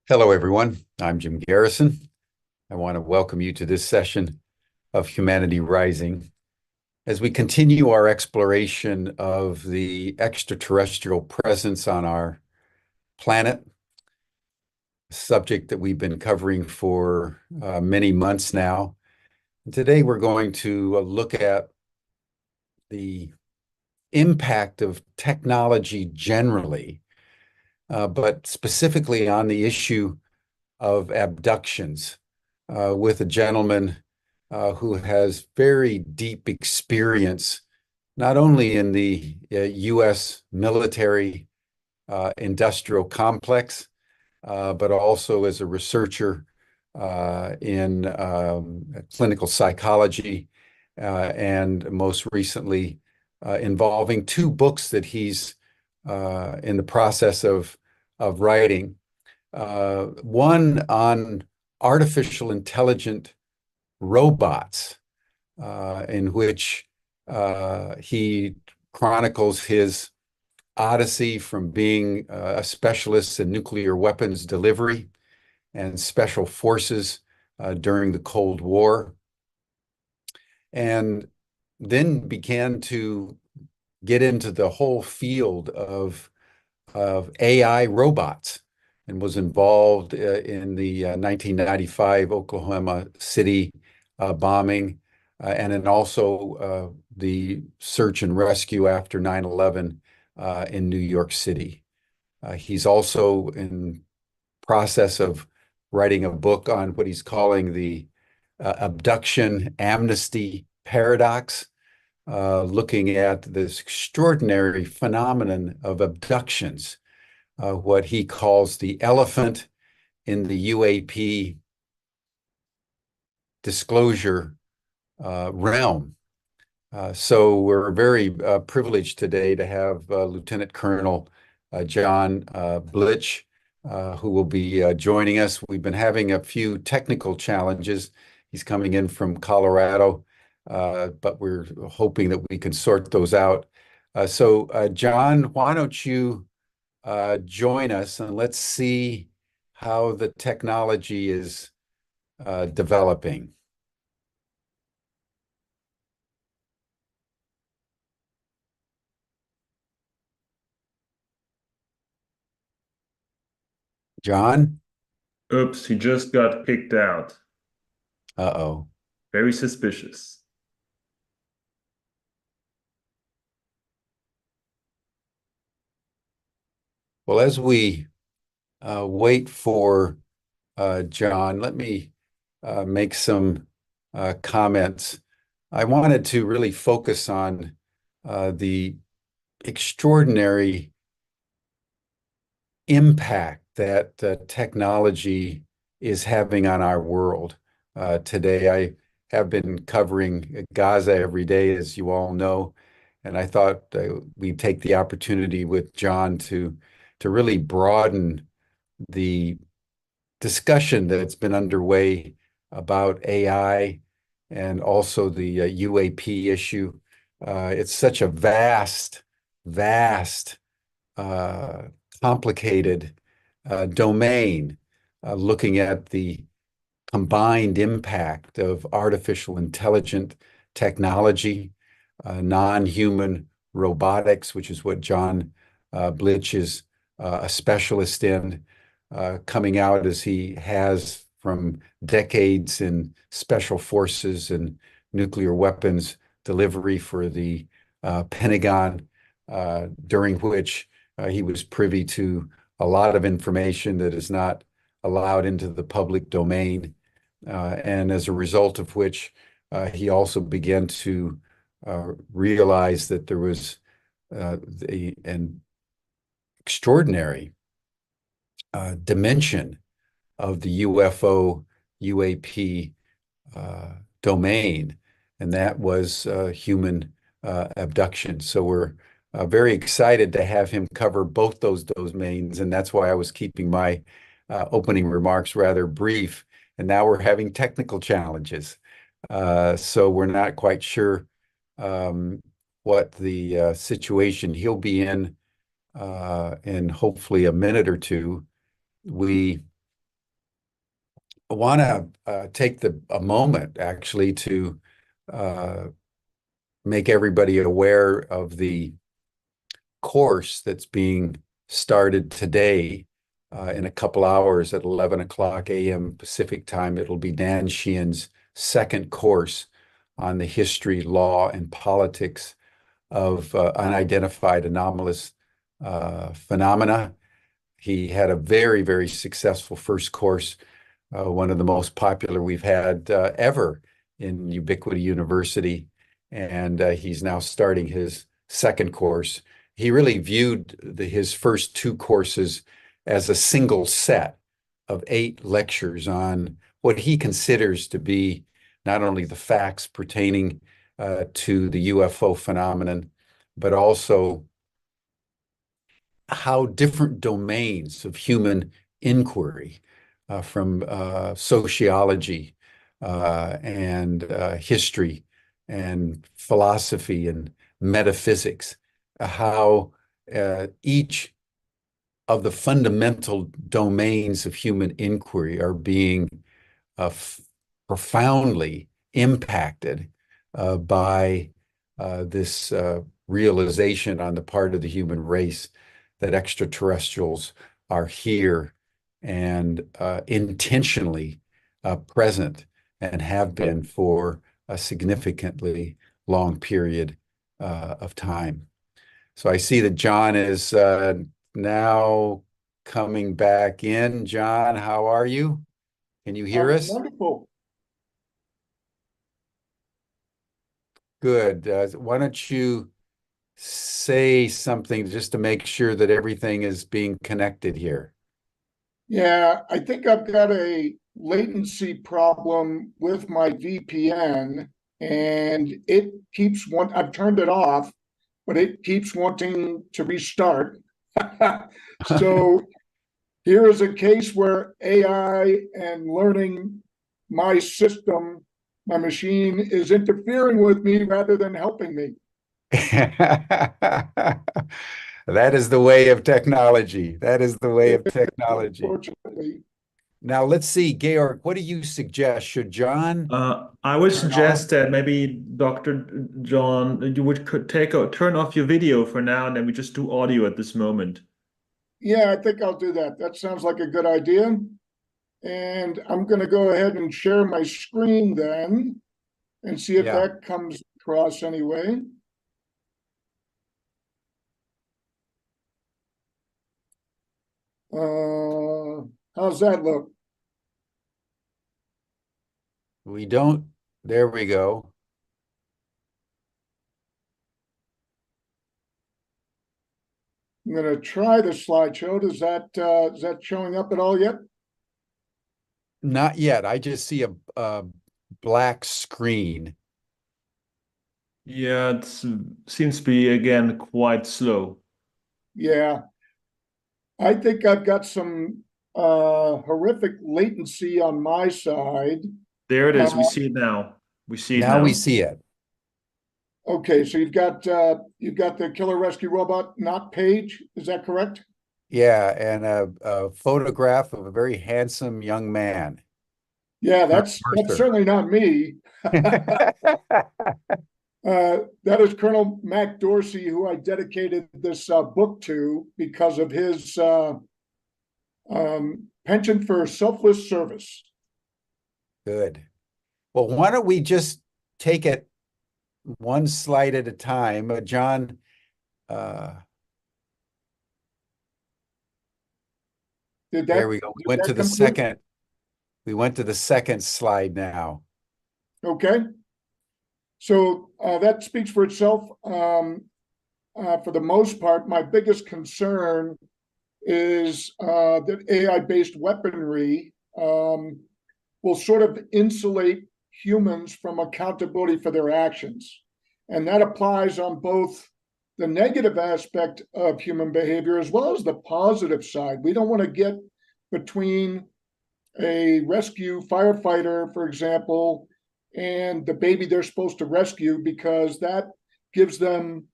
Hello, everyone. I'm Jim Garrison. I want to welcome you to this session of Humanity Rising as we continue our exploration of the extraterrestrial presence on our planet, a subject that we've been covering for many months now. And today, we're going to look at the impact of technology generally, but specifically on the issue of abductions with a gentleman who has very deep experience, not only in the U.S. military industrial complex, but also as a researcher in clinical psychology, and most recently involving two books that he's in the process of writing. One on artificial intelligent robots, in which he chronicles his odyssey from being a specialist in nuclear weapons delivery and special forces during the Cold War, and then began to get into the whole field of AI robots, and was involved in the 1995 Oklahoma City bombing, and then also the search and rescue after 9/11 in New York City. He's also in process of writing a book on what he's calling the abduction amnesty paradox, looking at this extraordinary phenomenon of abductions, what he calls the elephant in the UAP disclosure realm. So we're very privileged today to have Lieutenant Colonel John Blitch, who will be joining us. We've been having a few technical challenges. He's coming in from Colorado, but we're hoping that we can sort those out. So, John, why don't you join us, and let's see how the technology is developing. John? Oops, he just got kicked out. Uh-oh. Very suspicious. Well, as we wait for John, let me make some comments. I wanted to really focus on the extraordinary impact that technology is having on our world today. I have been covering Gaza every day, as you all know, and I thought we'd take the opportunity with John to really broaden the discussion that's been underway about AI and also the UAP issue. It's such a vast, uh, complicated domain, looking at the combined impact of artificial intelligent technology, non-human robotics, which is what John Blitch is a specialist in, coming out as he has from decades in special forces and nuclear weapons delivery for the Pentagon, during which he was privy to a lot of information that is not allowed into the public domain, and as a result of which he also began to realize that there was an extraordinary dimension of the UFO UAP domain, and that was human abduction. So we're very excited to have him cover both those domains, and that's why I was keeping my opening remarks rather brief. And now we're having technical challenges, so we're not quite sure what the situation he'll be in hopefully a minute or two. We want to take a moment actually to uh, make everybody aware of the course that's being started today. In a couple hours at 11 o'clock a.m. Pacific time, it'll be Dan Sheehan's second course on the history, law, and politics of unidentified anomalous phenomena. He had a very, very successful first course, one of the most popular we've had ever in Ubiquity University. And he's now starting his second course. He really viewed his first two courses as a single set of 8 lectures on what he considers to be not only the facts pertaining to the UFO phenomenon, but also how different domains of human inquiry, from sociology and history and philosophy and metaphysics, how each of the fundamental domains of human inquiry are being profoundly impacted by this realization on the part of the human race that extraterrestrials are here and intentionally present and have been for a significantly long period of time. So I see that John is now coming back in. John, how are you? Can you hear us? Wonderful. Good. Why don't you say something just to make sure that everything is being connected here? Yeah, I think I've got a latency problem with my VPN, and I've turned it off, but it keeps wanting to restart. So here is a case where AI and learning my system, my machine, is interfering with me rather than helping me. That is the way of technology. That is the way of technology. Unfortunately. Now let's see, Georg, what do you suggest? Should John I would turn suggest off? that maybe Dr. John, you could turn off your video for now, and then we just do audio at this moment. Yeah, I think I'll do that. That sounds like a good idea. And I'm going to go ahead and share my screen then and see if Yeah. that comes across anyway. How's that look? We don't. There we go. I'm going to try the slideshow. Is that showing up at all yet? Not yet. I just see a black screen. Yeah, it seems to be again quite slow. Yeah, I think I've got some horrific latency on my side. There it is. We see it now. We see it Now we now. see it. Okay, so you've got the killer rescue robot not page. Is that correct? Yeah, and a photograph of a very handsome young man. Yeah, Colonel that's Mercer. certainly not me. That is Colonel Mac Dorsey, who I dedicated this book to because of his penchant for selfless service. Good. Well, why don't we just take it one slide at a time? John, there we go. We went to the second. We went to the second slide now. Okay. So that speaks for itself. For the most part, my biggest concern is that AI-based weaponry will sort of insulate humans from accountability for their actions. And that applies on both the negative aspect of human behavior as well as the positive side. We don't want to get between a rescue firefighter, for example, and the baby they're supposed to rescue, because that gives them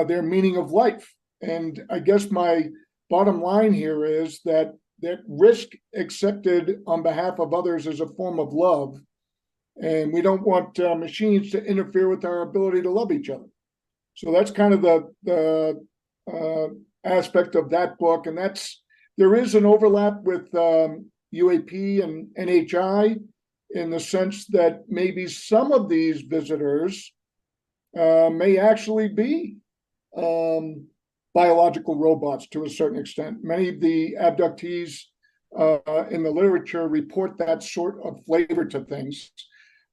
their meaning of life. And I guess my bottom line here is that that risk accepted on behalf of others is a form of love, and we don't want machines to interfere with our ability to love each other. So that's kind of the aspect of that book, and there is an overlap with UAP and NHI in the sense that maybe some of these visitors may actually be biological robots to a certain extent. Many of the abductees in the literature report that sort of flavor to things.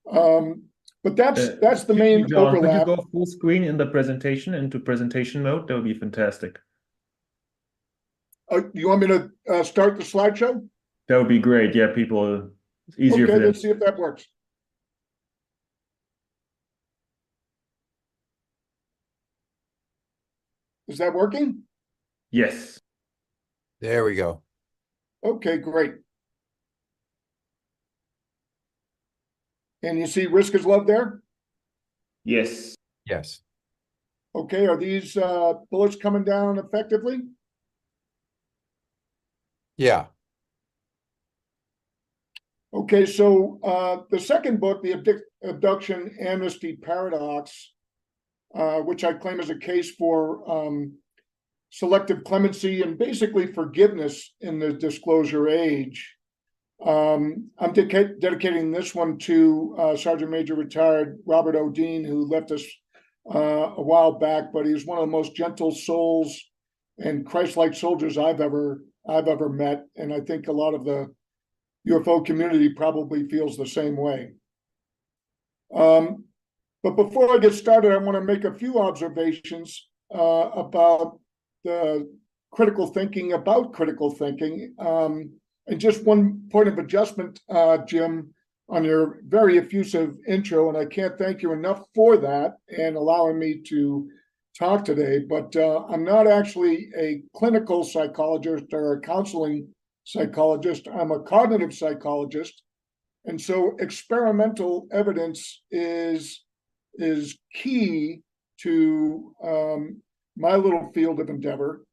But that's the main John, overlap. could you go full screen in the presentation into presentation mode? That would be fantastic. You want me to start the slideshow? That would be great. Yeah, people, it's easier for Okay, them. let's see if that works. Is that working? Yes. There we go. Okay, great. And you see risk is love there? Yes. Yes. Okay, are these bullets coming down effectively? Yeah. Okay, so the second book, The Abduction Amnesty Paradox, which I claim is a case for selective clemency and basically forgiveness in the disclosure age. I'm dedicating this one to Sergeant Major retired Robert O'Dean, who left us a while back, but he was one of the most gentle souls and Christ-like soldiers I've ever met, and I think a lot of the UFO community probably feels the same way. But before I get started, I want to make a few observations about the critical thinking about critical thinking. And just one point of adjustment, Jim, on your very effusive intro, and I can't thank you enough for that and allowing me to talk today, but I'm not actually a clinical psychologist or a counseling psychologist. I'm a cognitive psychologist. And so experimental evidence is key to my little field of endeavor.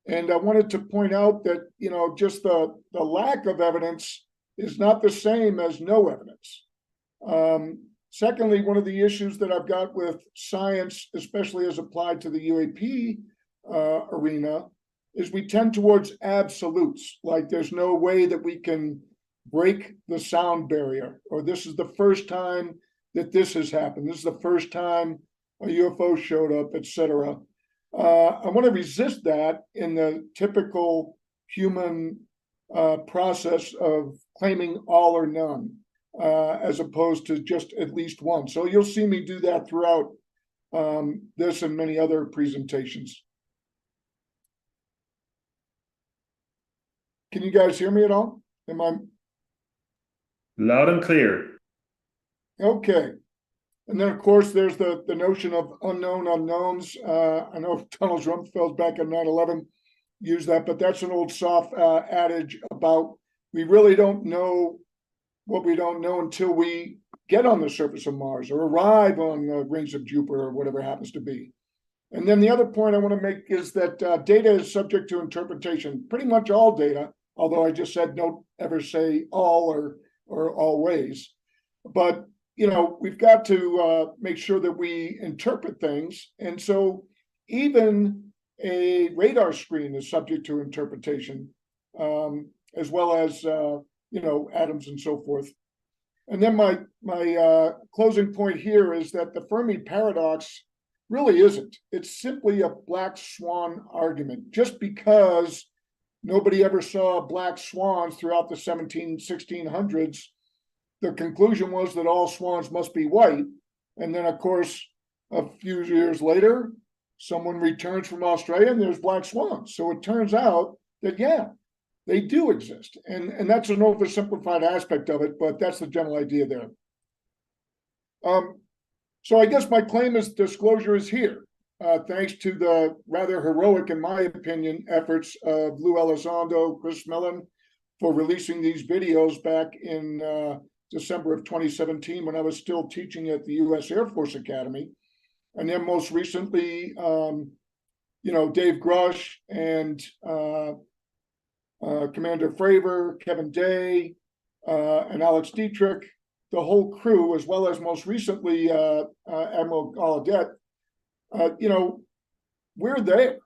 And I wanted to point out that, just the lack of evidence is not the same as no evidence. Secondly, one of the issues that I've got with science, especially as applied to the UAP arena, is we tend towards absolutes, like there's no way that we can break the sound barrier, or this is the first time that this has happened. This is the first time a UFO showed up, etc. I want to resist that in the typical human process of claiming all or none, as opposed to just at least one. So you'll see me do that throughout this and many other presentations. Can you guys hear me at all? Am I loud and clear? Okay. And then, of course, there's the notion of unknown unknowns. I know Donald Rumsfeld back in 9/11 used that, but that's an old soft adage about we really don't know what we don't know until we get on the surface of Mars or arrive on the rings of Jupiter or whatever it happens to be. And then the other point I want to make is that data is subject to interpretation. Pretty much all data, although I just said don't ever say all or always. But we've got to make sure that we interpret things. And so even a radar screen is subject to interpretation, as well as, atoms and so forth. And then my closing point here is that the Fermi paradox really isn't. It's simply a black swan argument. Just because nobody ever saw black swans throughout the 1600s, the conclusion was that all swans must be white. And then, of course, a few years later, someone returns from Australia and there's black swans. So it turns out that, yeah, they do exist. And that's an oversimplified aspect of it, but that's the general idea there. So I guess my claim is disclosure is here, thanks to the rather heroic, in my opinion, efforts of Lou Elizondo, Chris Mellon, for releasing these videos back in December of 2017 when I was still teaching at the U.S. Air Force Academy. And then most recently, Dave Grush and Commander Fravor, Kevin Day, and Alex Dietrich, the whole crew, as well as most recently Admiral Gallaudet, we're there.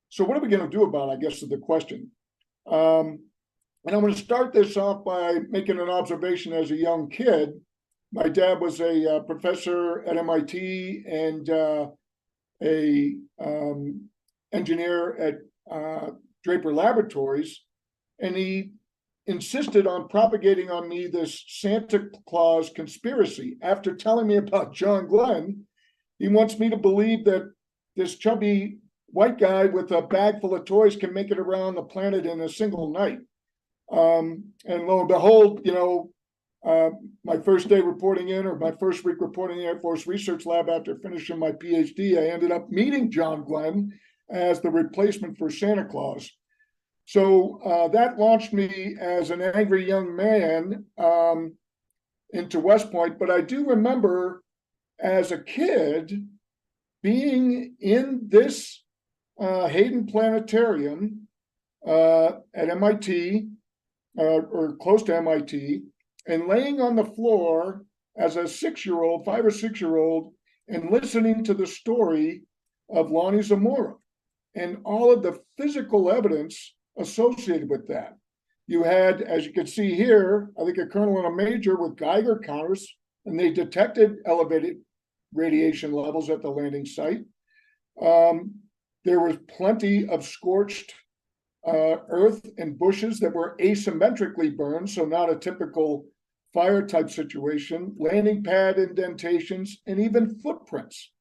So what are we going to do about it, I guess, is the question. And I'm going to start this off by making an observation as a young kid. My dad was a professor at MIT and a engineer at Draper Laboratories, and he insisted on propagating on me this Santa Claus conspiracy. After telling me about John Glenn, he wants me to believe that this chubby white guy with a bag full of toys can make it around the planet in a single night. And lo and behold, my first day reporting in, or my first week reporting in the Air Force Research Lab after finishing my PhD, I ended up meeting John Glenn as the replacement for Santa Claus. So that launched me as an angry young man into West Point. But I do remember as a kid being in this Hayden Planetarium at MIT, or close to MIT, and laying on the floor as a 6-year-old, 5 or 6-year-old, and listening to the story of Lonnie Zamora and all of the physical evidence associated with that. You had, as you can see here, I think a colonel and a major with Geiger counters, and they detected elevated radiation levels at the landing site. There was plenty of scorched earth and bushes that were asymmetrically burned, so not a typical fire type situation, landing pad indentations, and even footprints,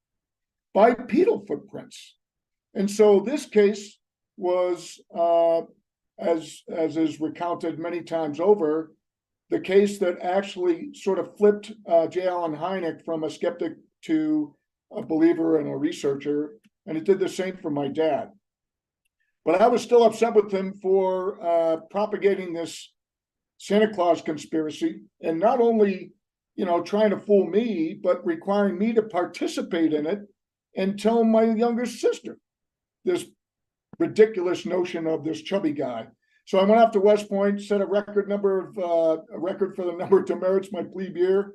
bipedal footprints. And so this case was, as is recounted many times over, the case that actually sort of flipped J. Allen Hynek from a skeptic to a believer and a researcher, and it did the same for my dad. But I was still upset with him for propagating this Santa Claus conspiracy, and not only, trying to fool me, but requiring me to participate in it and tell my younger sister this ridiculous notion of this chubby guy. So I went off to West Point, set a record for the number of demerits my plebe year,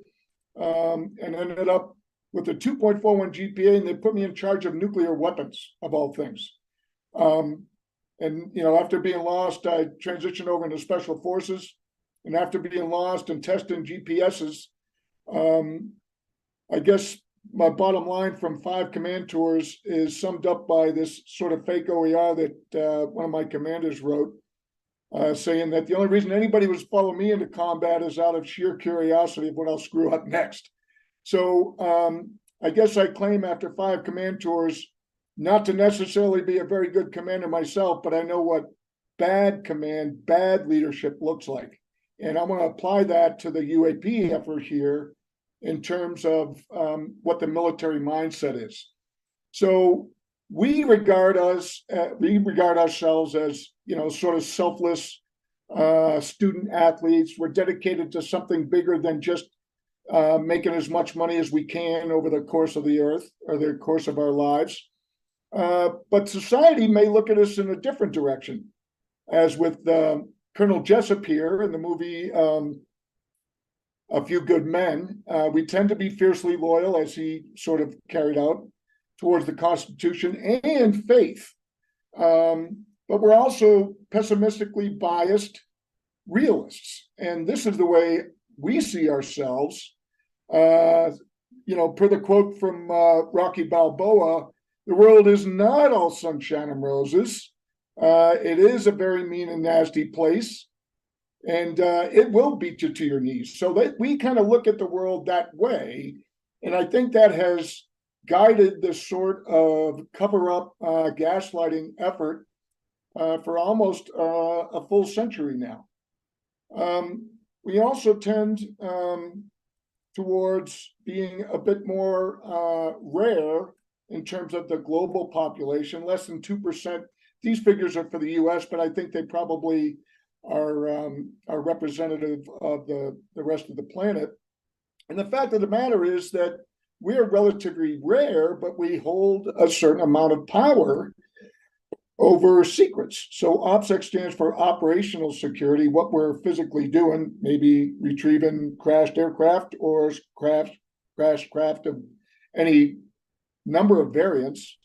and ended up with a 2.41 GPA, and they put me in charge of nuclear weapons, of all things. And after being lost, I transitioned over into special forces. And after being lost and testing GPSs, I guess my bottom line from 5 command tours is summed up by this sort of fake OER that one of my commanders wrote, saying that the only reason anybody was following me into combat is out of sheer curiosity of what I'll screw up next. So I guess I claim after 5 command tours not to necessarily be a very good commander myself, but I know what bad command, bad leadership looks like. And I'm going to apply that to the UAP effort here in terms of what the military mindset is. So we regard ourselves as, sort of selfless student athletes. We're dedicated to something bigger than just making as much money as we can over the course of the earth or the course of our lives. But society may look at us in a different direction, as with Colonel Jessup here in the movie A Few Good Men. We tend to be fiercely loyal, as he sort of carried out, towards the Constitution and faith. But we're also pessimistically biased realists. And this is the way we see ourselves. Per the quote from Rocky Balboa, the world is not all sunshine and roses. It is a very mean and nasty place, and it will beat you to your knees. So that we kind of look at the world that way, and I think that has guided this sort of cover-up gaslighting effort for almost a full century now. We also tend towards being a bit more rare in terms of the global population, less than 2%. These figures are for the US, but I think they probably are representative of the rest of the planet. And the fact of the matter is that we're relatively rare, but we hold a certain amount of power over secrets. So OPSEC stands for operational security, what we're physically doing, maybe retrieving crashed aircraft or crashed craft of any number of variants.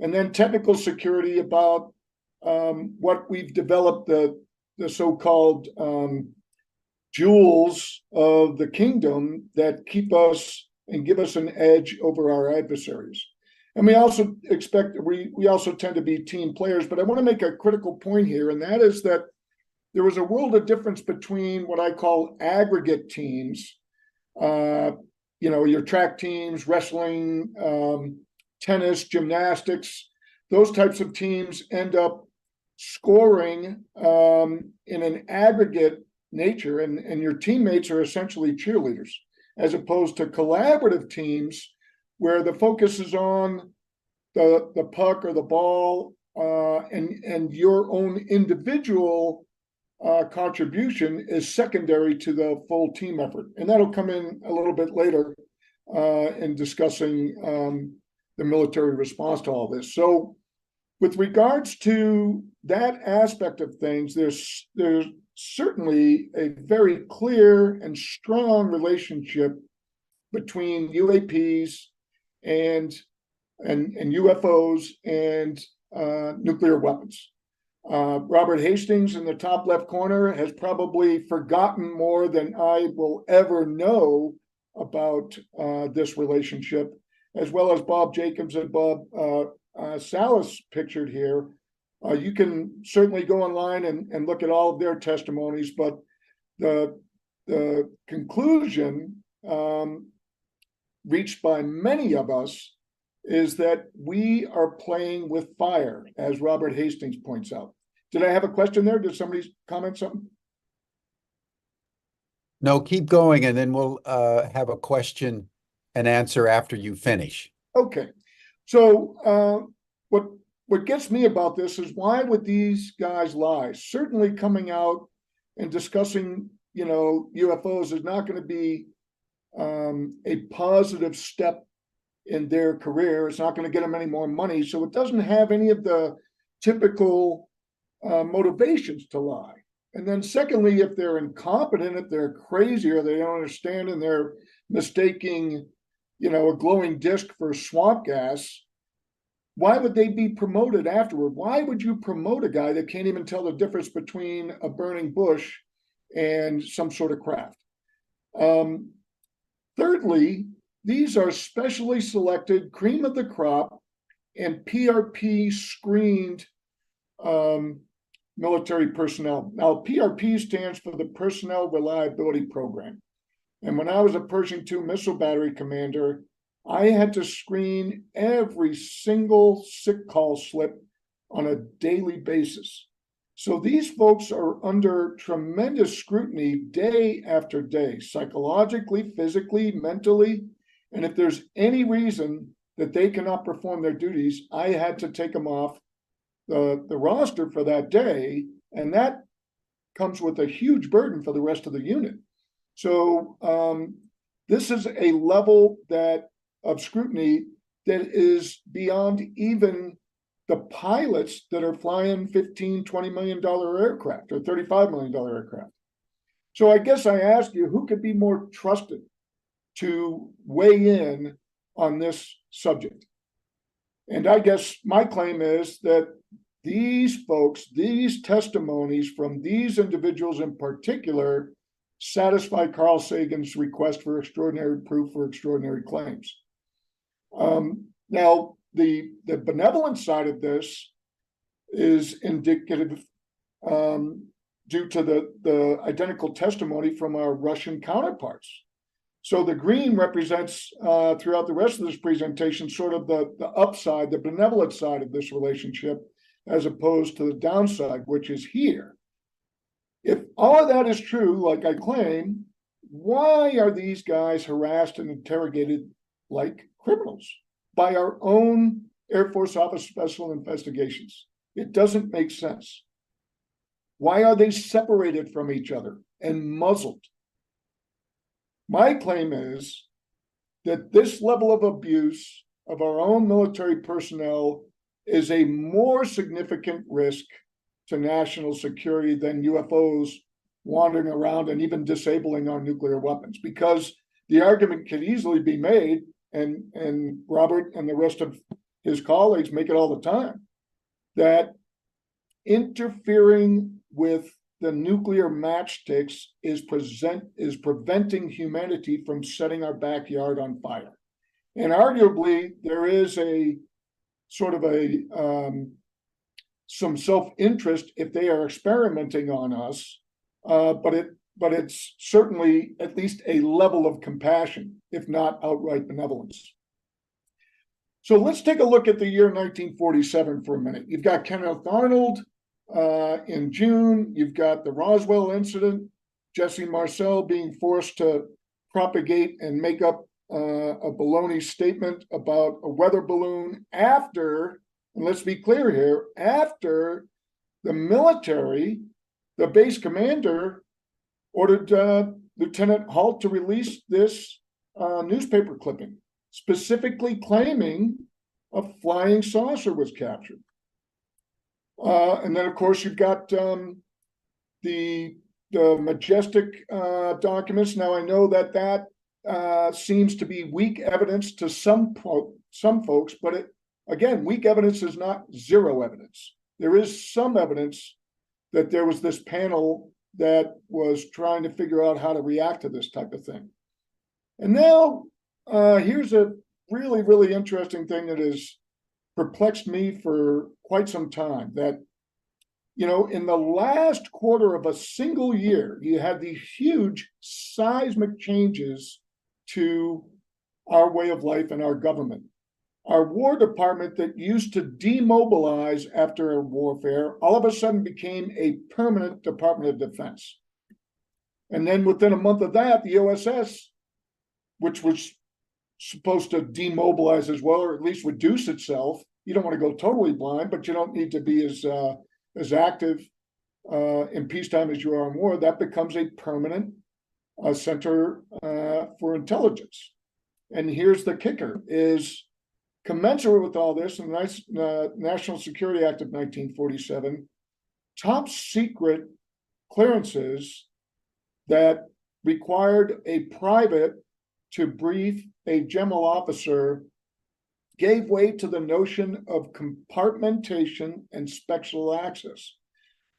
And then technical security about what we've developed, the so-called jewels of the kingdom that keep us and give us an edge over our adversaries. And we also tend to be team players, but I want to make a critical point here, and that is that there was a world of difference between what I call aggregate teams, your track teams, wrestling, tennis, gymnastics. Those types of teams end up scoring in an aggregate nature, and your teammates are essentially cheerleaders, as opposed to collaborative teams where the focus is on the puck or the ball, and your own individual contribution is secondary to the full team effort. And that'll come in a little bit later in discussing the military response to all this. So with regards to that aspect of things, there's certainly a very clear and strong relationship between UAPs and UFOs and nuclear weapons. Robert Hastings in the top left corner has probably forgotten more than I will ever know about this relationship, as well as Bob Jacobs and Bob Salas pictured here. You can certainly go online and look at all of their testimonies, but the conclusion reached by many of us is that we are playing with fire, as Robert Hastings points out. Did I have a question there? Did somebody comment something? No, keep going, and then we'll have a question and answer after you finish. Okay. So what gets me about this is, why would these guys lie? Certainly coming out and discussing, UFOs is not going to be a positive step in their career. It's not going to get them any more money. So it doesn't have any of the typical motivations to lie. And then secondly, if they're incompetent, if they're crazy, or they don't understand and they're mistaking, a glowing disc for swamp gas, why would they be promoted afterward? Why would you promote a guy that can't even tell the difference between a burning bush and some sort of craft? Thirdly, these are specially selected, cream of the crop, and PRP screened military personnel. Now, PRP stands for the Personnel Reliability Program. And when I was a Pershing II missile battery commander, I had to screen every single sick call slip on a daily basis. So these folks are under tremendous scrutiny day after day, psychologically, physically, mentally. And if there's any reason that they cannot perform their duties, I had to take them off the roster for that day. And that comes with a huge burden for the rest of the unit. So this is a level of scrutiny that is beyond even the pilots that are flying $15, $20 million aircraft or $35 million aircraft. So I guess I ask you, who could be more trusted to weigh in on this subject? And I guess my claim is that these folks, these testimonies from these individuals in particular, satisfy Carl Sagan's request for extraordinary proof for extraordinary claims. Now, the benevolent side of this is indicative due to the identical testimony from our Russian counterparts. So the green represents, throughout the rest of this presentation, sort of the upside, the benevolent side of this relationship, as opposed to the downside, which is here. If all of that is true, like I claim, why are these guys harassed and interrogated like criminals by our own Air Force Office of Special Investigations? It doesn't make sense. Why are they separated from each other and muzzled? My claim is that this level of abuse of our own military personnel is a more significant risk to national security than UFOs wandering around and even disabling our nuclear weapons, because the argument could easily be made, and Robert and the rest of his colleagues make it all the time, that interfering with the nuclear matchsticks is preventing humanity from setting our backyard on fire. And arguably, there is a sort of some self-interest if they are experimenting on us, but it's certainly at least a level of compassion, if not outright benevolence. So let's take a look at the year 1947 for a minute. You've got Kenneth Arnold in June. You've got the Roswell incident, Jesse Marcel being forced to propagate and make up a baloney statement about a weather balloon after, and let's be clear here, after the military, the base commander, ordered Lieutenant Halt to release this newspaper clipping, specifically claiming a flying saucer was captured. And then, of course, you've got the Majestic documents. Now, I know that seems to be weak evidence to some folks, but again, weak evidence is not zero evidence. There is some evidence that there was this panel that was trying to figure out how to react to this type of thing. And now, here's a really, really interesting thing that has perplexed me for quite some time, that, you know, in the last quarter of a single year, you had these huge seismic changes to our way of life and our government. Our War Department that used to demobilize after a warfare, all of a sudden became a permanent Department of Defense. And then within a month of that, the OSS, which was supposed to demobilize as well, or at least reduce itself. You don't want to go totally blind, but you don't need to be as active in peacetime as you are in war. That becomes a permanent center for intelligence. And here's the kicker, is commensurate with all this, in the National Security Act of 1947, top secret clearances that required a private to brief a general officer gave way to the notion of compartmentation and special access.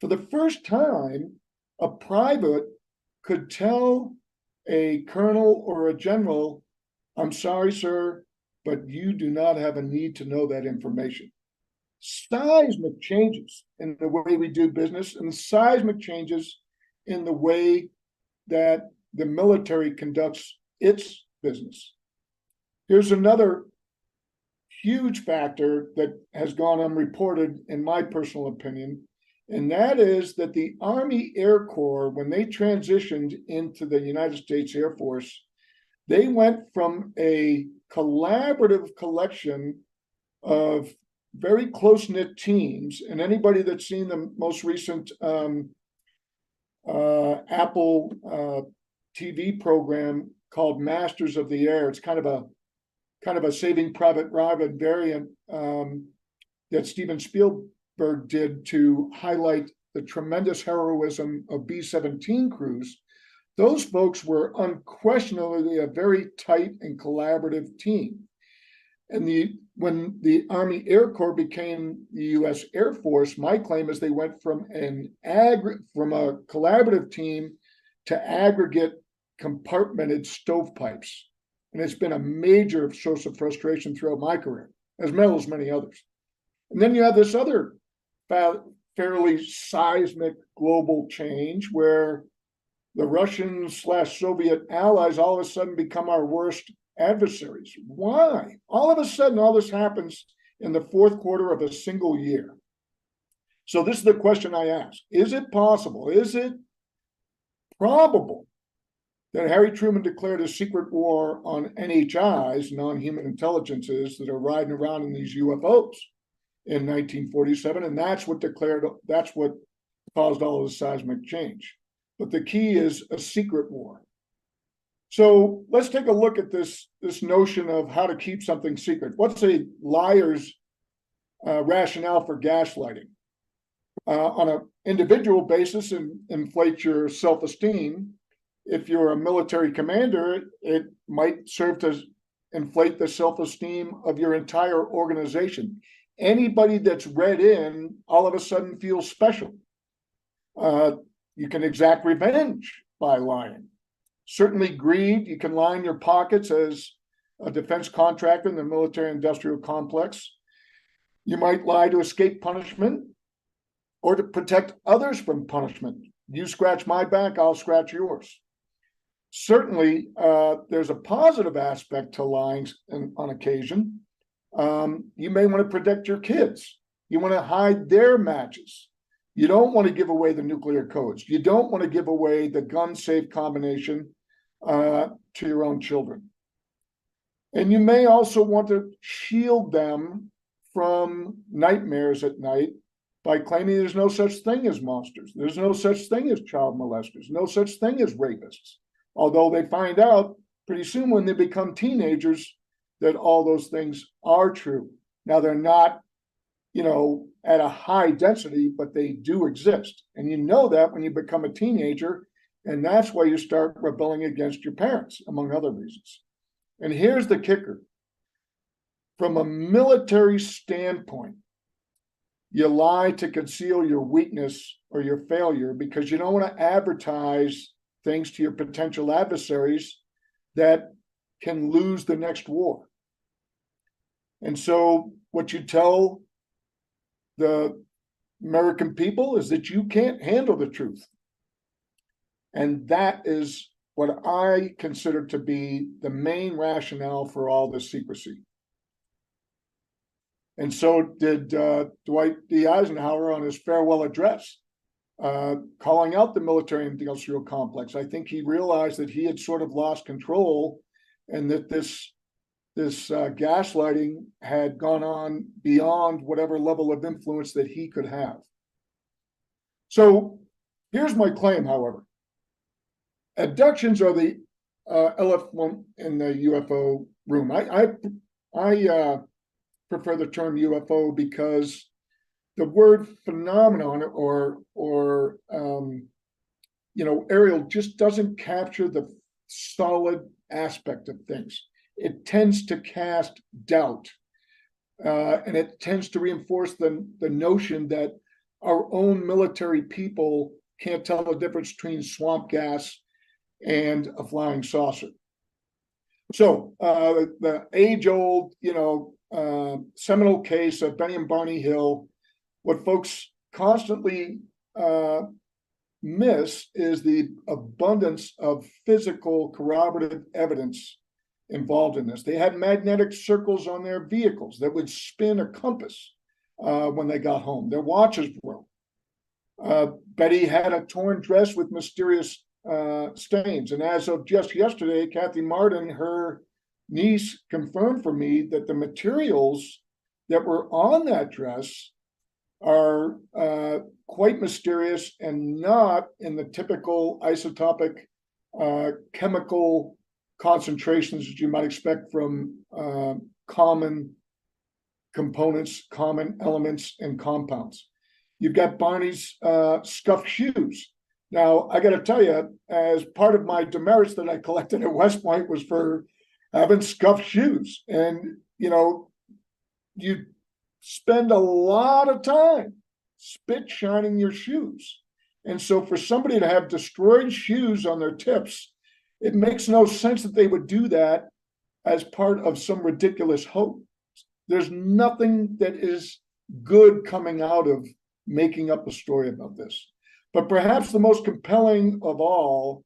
For the first time, a private could tell a colonel or a general, "I'm sorry, sir, but you do not have a need to know that information." Seismic changes in the way we do business, and seismic changes in the way that the military conducts its business. Here's another huge factor that has gone unreported, in my personal opinion, and that is that the Army Air Corps, when they transitioned into the United States Air Force, they went from a collaborative collection of very close-knit teams, and anybody that's seen the most recent Apple TV program called Masters of the Air, it's kind of a Saving Private Ryan variant that Steven Spielberg did to highlight the tremendous heroism of B-17 crews. Those folks were unquestionably a very tight and collaborative team. And when the Army Air Corps became the U.S. Air Force, my claim is they went from a collaborative team to aggregate compartmented stovepipes. And it's been a major source of frustration throughout my career, as well as many others. And then you have this other fairly seismic global change where the Russian/Soviet allies all of a sudden become our worst adversaries. Why? All of a sudden, all this happens in the fourth quarter of a single year. So this is the question I ask. Is it possible, is it probable that Harry Truman declared a secret war on NHIs, non-human intelligences, that are riding around in these UFOs in 1947, and that's what caused all of the seismic change. But the key is a secret war. So let's take a look at this notion of how to keep something secret. What's a liar's rationale for gaslighting. On an individual basis, and inflate your self-esteem. If you're a military commander, it might serve to inflate the self-esteem of your entire organization. Anybody that's read in all of a sudden feels special. You can exact revenge by lying. Certainly greed. You can line your pockets as a defense contractor in the military industrial complex. You might lie to escape punishment or to protect others from punishment. You scratch my back, I'll scratch yours. Certainly, there's a positive aspect to lying on occasion. You may want to protect your kids. You want to hide their matches. You don't want to give away the nuclear codes. You don't want to give away the gun-safe combination to your own children. And you may also want to shield them from nightmares at night by claiming there's no such thing as monsters. There's no such thing as child molesters, no such thing as rapists. Although they find out pretty soon when they become teenagers that all those things are true. Now, they're not, at a high density, but they do exist. And you know that when you become a teenager, and that's why you start rebelling against your parents, among other reasons. And here's the kicker. From a military standpoint, you lie to conceal your weakness or your failure because you don't want to advertise things to your potential adversaries that can lose the next war. And so what you tell the American people is that you can't handle the truth. And that is what I consider to be the main rationale for all this secrecy. And so did Dwight D. Eisenhower on his farewell address, calling out the military industrial complex. I think he realized that he had sort of lost control and that this gaslighting had gone on beyond whatever level of influence that he could have. So here's my claim, however. Abductions are the elephant in the UFO room. I prefer the term UFO because the word phenomenon or aerial just doesn't capture the solid aspect of things. It tends to cast doubt, and it tends to reinforce the notion that our own military people can't tell the difference between swamp gas and a flying saucer. So the age-old, seminal case of Benny and Barney Hill, what folks constantly miss is the abundance of physical corroborative evidence involved in this. They had magnetic circles on their vehicles that would spin a compass when they got home. Their watches broke. Betty had a torn dress with mysterious stains. And as of just yesterday, Kathy Martin, her niece, confirmed for me that the materials that were on that dress are quite mysterious and not in the typical isotopic chemical concentrations that you might expect from common components, common elements, and compounds. You've got Barney's scuffed shoes. Now, I got to tell you, as part of my demerits that I collected at West Point was for having scuffed shoes. And, you spend a lot of time spit shining your shoes. And so for somebody to have destroyed shoes on their tips, it makes no sense that they would do that as part of some ridiculous hoax. There's nothing that is good coming out of making up a story about this. But perhaps the most compelling of all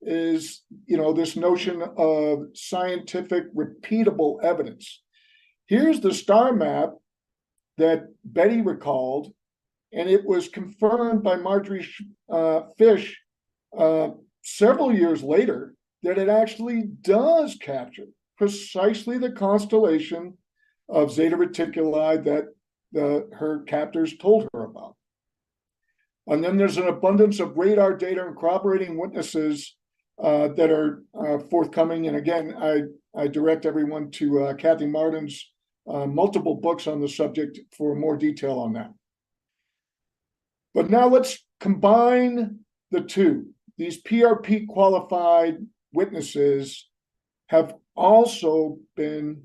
is, this notion of scientific repeatable evidence. Here's the star map that Betty recalled, and it was confirmed by Marjorie Fish several years later that it actually does capture precisely the constellation of Zeta Reticuli that her captors told her about. And then there's an abundance of radar data and corroborating witnesses that are forthcoming. And again, I direct everyone to Kathy Martin's multiple books on the subject for more detail on that. But now let's combine the two. These PRP qualified witnesses have also been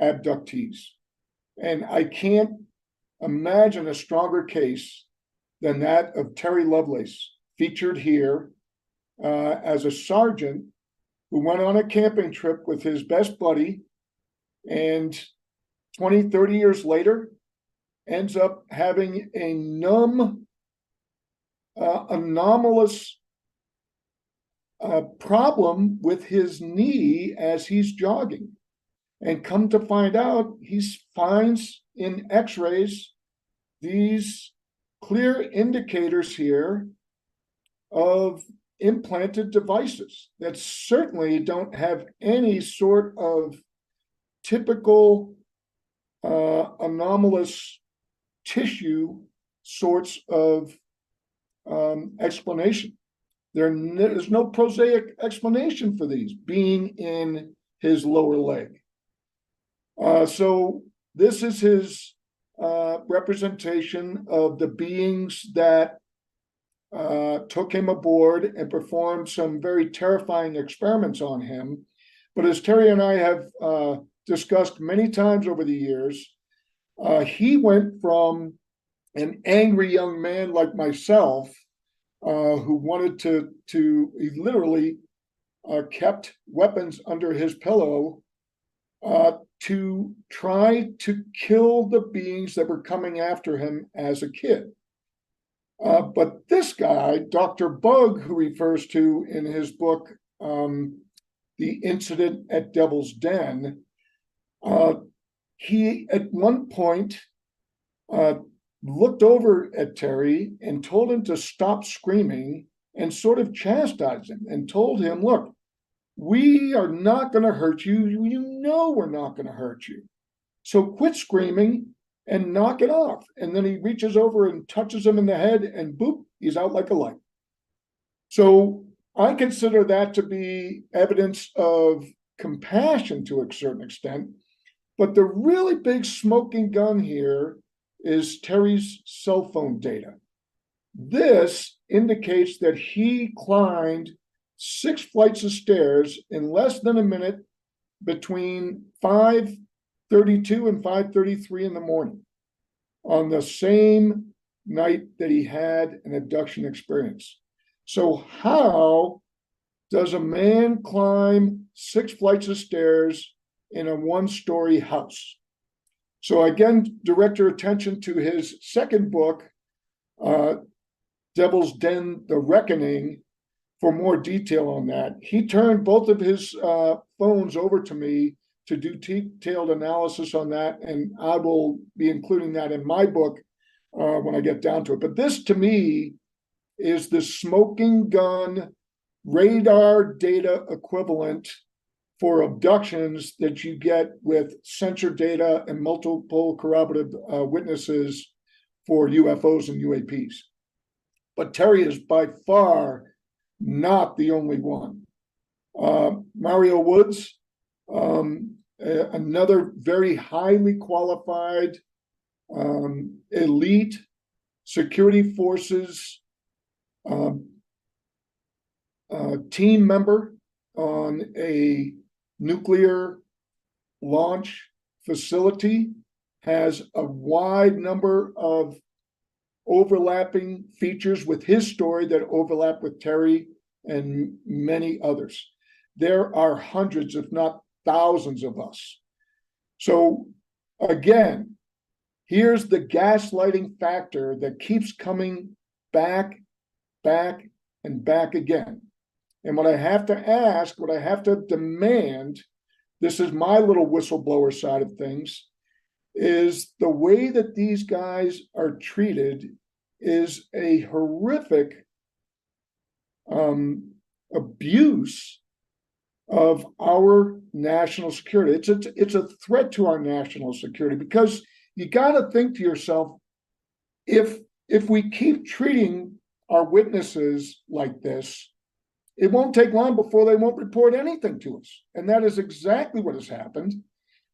abductees. And I can't imagine a stronger case than that of Terry Lovelace, featured here as a sergeant who went on a camping trip with his best buddy, and 20, 30 years later, ends up having a anomalous problem with his knee as he's jogging. And come to find out, he finds in x-rays these clear indicators here of implanted devices that certainly don't have any sort of typical anomalous tissue sorts of explanation. There's no prosaic explanation for these being in his lower leg. So this is his representation of the beings that took him aboard and performed some very terrifying experiments on him. But as Terry and I have discussed many times over the years, he went from an angry young man like myself, who wanted he literally kept weapons under his pillow, to try to kill the beings that were coming after him as a kid. But this guy, Dr. Bug, who refers to in his book, The Incident at Devil's Den, he at one point looked over at Terry and told him to stop screaming and sort of chastised him and told him, look, we are not going to hurt you. You know we're not going to hurt you. So quit screaming and knock it off. And then he reaches over and touches him in the head, and boop, he's out like a light. So I consider that to be evidence of compassion to a certain extent. But the really big smoking gun here is Terry's cell phone data. This indicates that he climbed 6 flights of stairs in less than a minute between 5:32 and 5:33 in the morning on the same night that he had an abduction experience. So how does a man climb 6 flights of stairs in a 1-story house? So again, direct your attention to his second book, Devil's Den, The Reckoning, for more detail on that. He turned both of his phones over to me to do detailed analysis on that, and I will be including that in my book when I get down to it. But this, to me, is the smoking gun radar data equivalent for abductions that you get with sensor data and multiple corroborative witnesses for UFOs and UAPs. But Terry is by far not the only one. Mario Woods, another very highly qualified elite security forces team member on a nuclear launch facility, has a wide number of overlapping features with his story that overlap with Terry and many others. There are hundreds, if not thousands of us. So again, here's the gaslighting factor that keeps coming back, and back again. And what I have to ask, what I have to demand, this is my little whistleblower side of things, is the way that these guys are treated is a horrific abuse of our national security. It's a threat to our national security, because you got to think to yourself, if we keep treating our witnesses like this, it won't take long before they won't report anything to us. And that is exactly what has happened.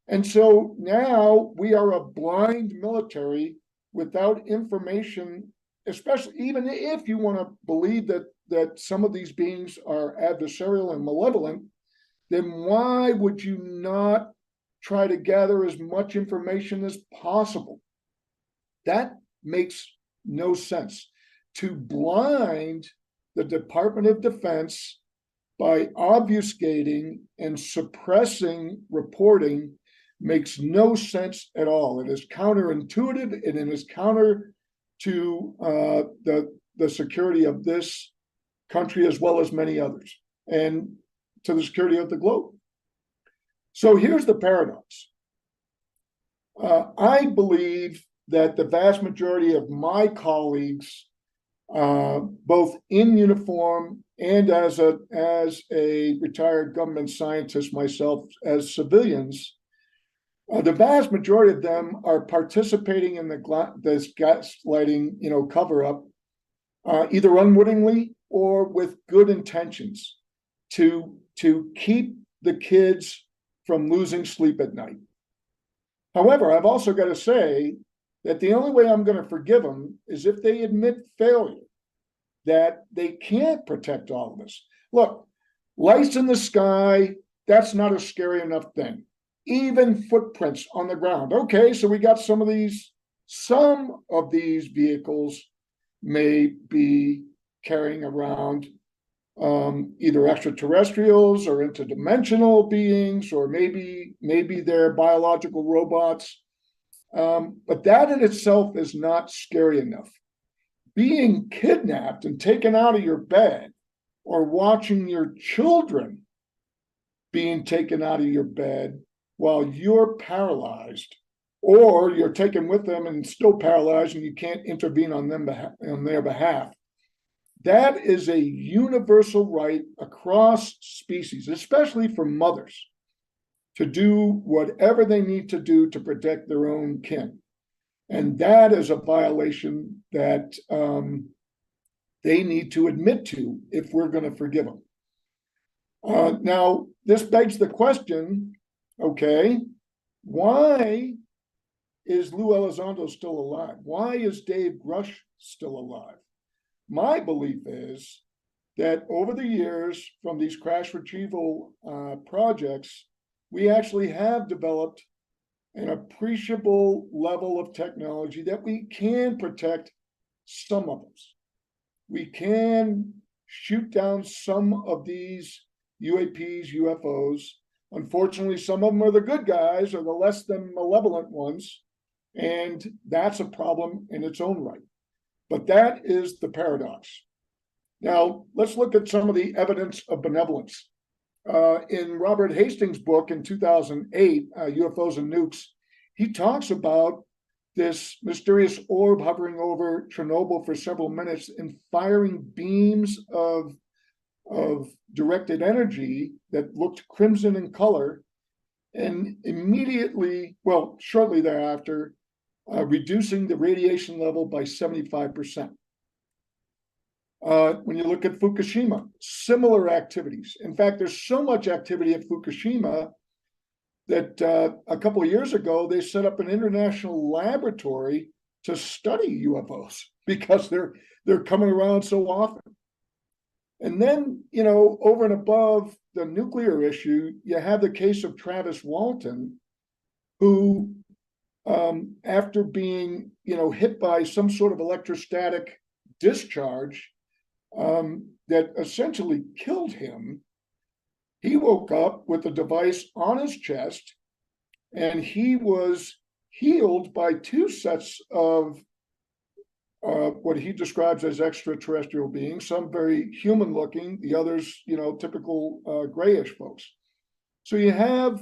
And so now we are a blind military without information, especially even if you want to believe that some of these beings are adversarial and malevolent, then why would you not try to gather as much information as possible? That makes no sense. To blind the Department of Defense by obfuscating and suppressing reporting makes no sense at all. It is counterintuitive, and it is counter to the security of this country as well as many others, and to the security of the globe. So here's the paradox. I believe that the vast majority of my colleagues, both in uniform and as a retired government scientist myself, as civilians, the vast majority of them are participating in this gaslighting, cover-up, either unwittingly or with good intentions to keep the kids from losing sleep at night. However, I've also got to say that the only way I'm going to forgive them is if they admit failure, that they can't protect all of us. Look, lights in the sky, that's not a scary enough thing. Even footprints on the ground. Okay, so we got some of these vehicles may be carrying around either extraterrestrials or interdimensional beings, or maybe they're biological robots. But that in itself is not scary enough. Being kidnapped and taken out of your bed, or watching your children being taken out of your bed while you're paralyzed, or you're taken with them and still paralyzed and you can't intervene on their behalf. That is a universal right across species, especially for mothers, to do whatever they need to do to protect their own kin. And that is a violation that they need to admit to if we're going to forgive them. Now, this begs the question, okay, why is Lou Elizondo still alive? Why is Dave Grush still alive? My belief is that over the years, from these crash retrieval projects, we actually have developed an appreciable level of technology that we can protect some of us. We can shoot down some of these UAPs, UFOs. Unfortunately, some of them are the good guys or the less than malevolent ones, and that's a problem in its own right. But that is the paradox. Now, let's look at some of the evidence of benevolence. In Robert Hastings' book in 2008, UFOs and Nukes, he talks about this mysterious orb hovering over Chernobyl for several minutes and firing beams of directed energy that looked crimson in color, and immediately, well, shortly thereafter, reducing the radiation level by 75%. When you look at Fukushima, similar activities. In fact, there's so much activity at Fukushima that a couple of years ago, they set up an international laboratory to study UFOs because they're coming around so often. And then, over and above the nuclear issue, you have the case of Travis Walton, who, after being, hit by some sort of electrostatic discharge that essentially killed him, he woke up with a device on his chest, and he was healed by two sets of what he describes as extraterrestrial beings, some very human looking, the others, typical grayish folks. So you have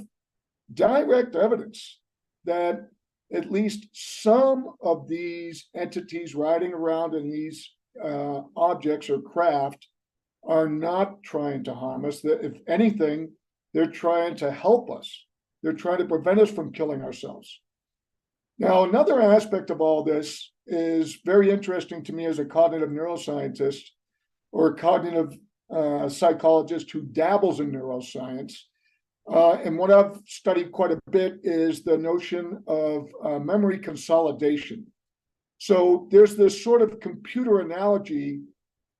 direct evidence that at least some of these entities riding around in these objects or craft are not trying to harm us. That, if anything, they're trying to help us. They're trying to prevent us from killing ourselves. Now, another aspect of all this is very interesting to me as a cognitive neuroscientist or a cognitive psychologist who dabbles in neuroscience. And what I've studied quite a bit is the notion of memory consolidation. So there's this sort of computer analogy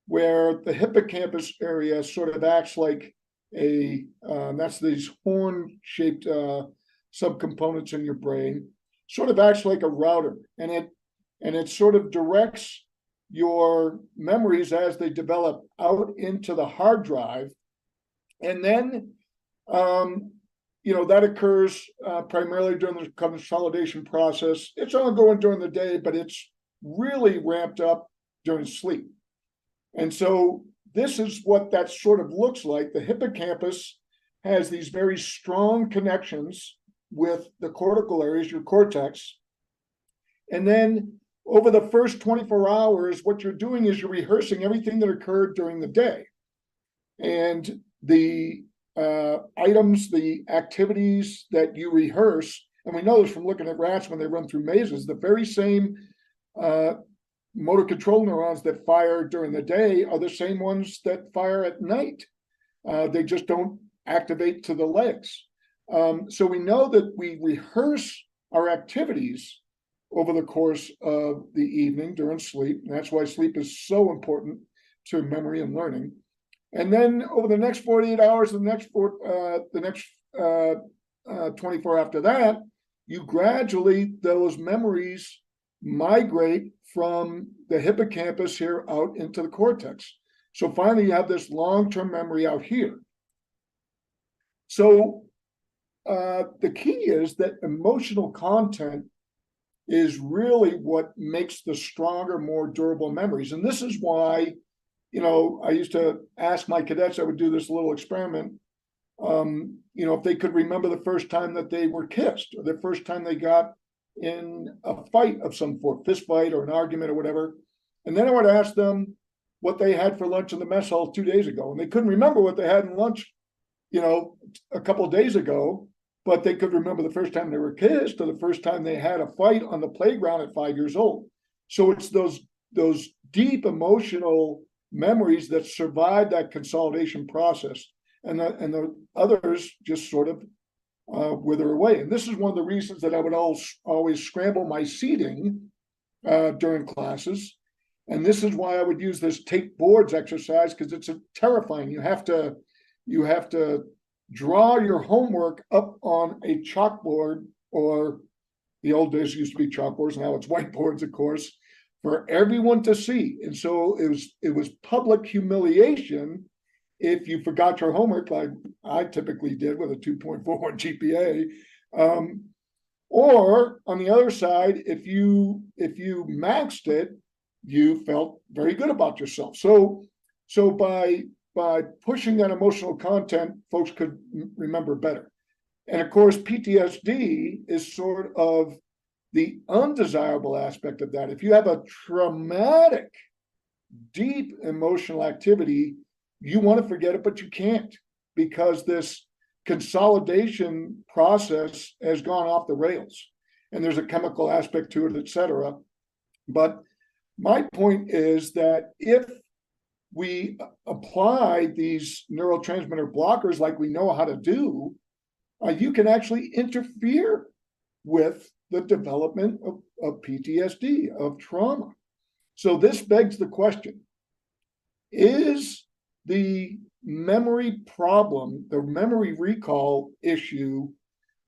where the hippocampus area sort of acts like that's these horn-shaped subcomponents in your brain, sort of acts like a router, and it sort of directs your memories as they develop out into the hard drive. And then that occurs primarily during the consolidation process. It's ongoing during the day, but it's really ramped up during sleep. And so this is what that sort of looks like. The hippocampus has these very strong connections with the cortical areas, your cortex. And then over the first 24 hours, what you're doing is you're rehearsing everything that occurred during the day. And the items, the activities that you rehearse, and we know this from looking at rats when they run through mazes, the very same motor control neurons that fire during the day are the same ones that fire at night. They just don't activate to the legs. So we know that we rehearse our activities over the course of the evening during sleep. And that's why sleep is so important to memory and learning. And then over the next 48 hours, the next 24 after that, you gradually, those memories migrate from the hippocampus here out into the cortex. So finally, you have this long-term memory out here. So the key is that emotional content is really what makes the stronger, more durable memories. And this is why, I used to ask my cadets, I would do this little experiment, if they could remember the first time that they were kissed or the first time they got in a fight of some sort, fist fight or an argument or whatever. And then I would ask them what they had for lunch in the mess hall 2 days ago. And they couldn't remember what they had in lunch, a couple of days ago, but they could remember the first time they were kissed or the first time they had a fight on the playground at 5 years old. So it's those deep emotional memories that survive that consolidation process, and the others just sort of wither away. And this is one of the reasons that I would always scramble my seating during classes. And this is why I would use this tape boards exercise, because it's terrifying. You have to draw your homework up on a chalkboard, or the old days used to be chalkboards, now it's whiteboards, of course, for everyone to see. And so it was public humiliation if you forgot your homework, like I typically did with a 2.41 GPA. Or on the other side, if you maxed it, you felt very good about yourself. So by pushing that emotional content, folks could remember better. And of course, PTSD is sort of the undesirable aspect of that. If you have a traumatic, deep emotional activity, you want to forget it, but you can't, because this consolidation process has gone off the rails and there's a chemical aspect to it, et cetera. But my point is that if we apply these neurotransmitter blockers like we know how to do, you can actually interfere with the development of PTSD, of trauma. So this begs the question, is the memory problem, the memory recall issue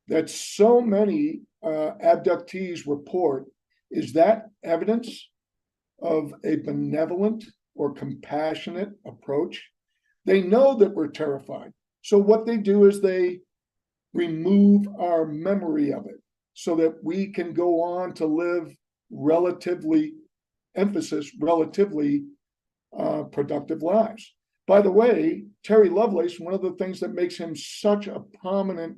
that so many abductees report, is that evidence of a benevolent or compassionate approach? They know that we're terrified. So what they do is they remove our memory of it so that we can go on to live relatively productive lives. By the way, Terry Lovelace, one of the things that makes him such a prominent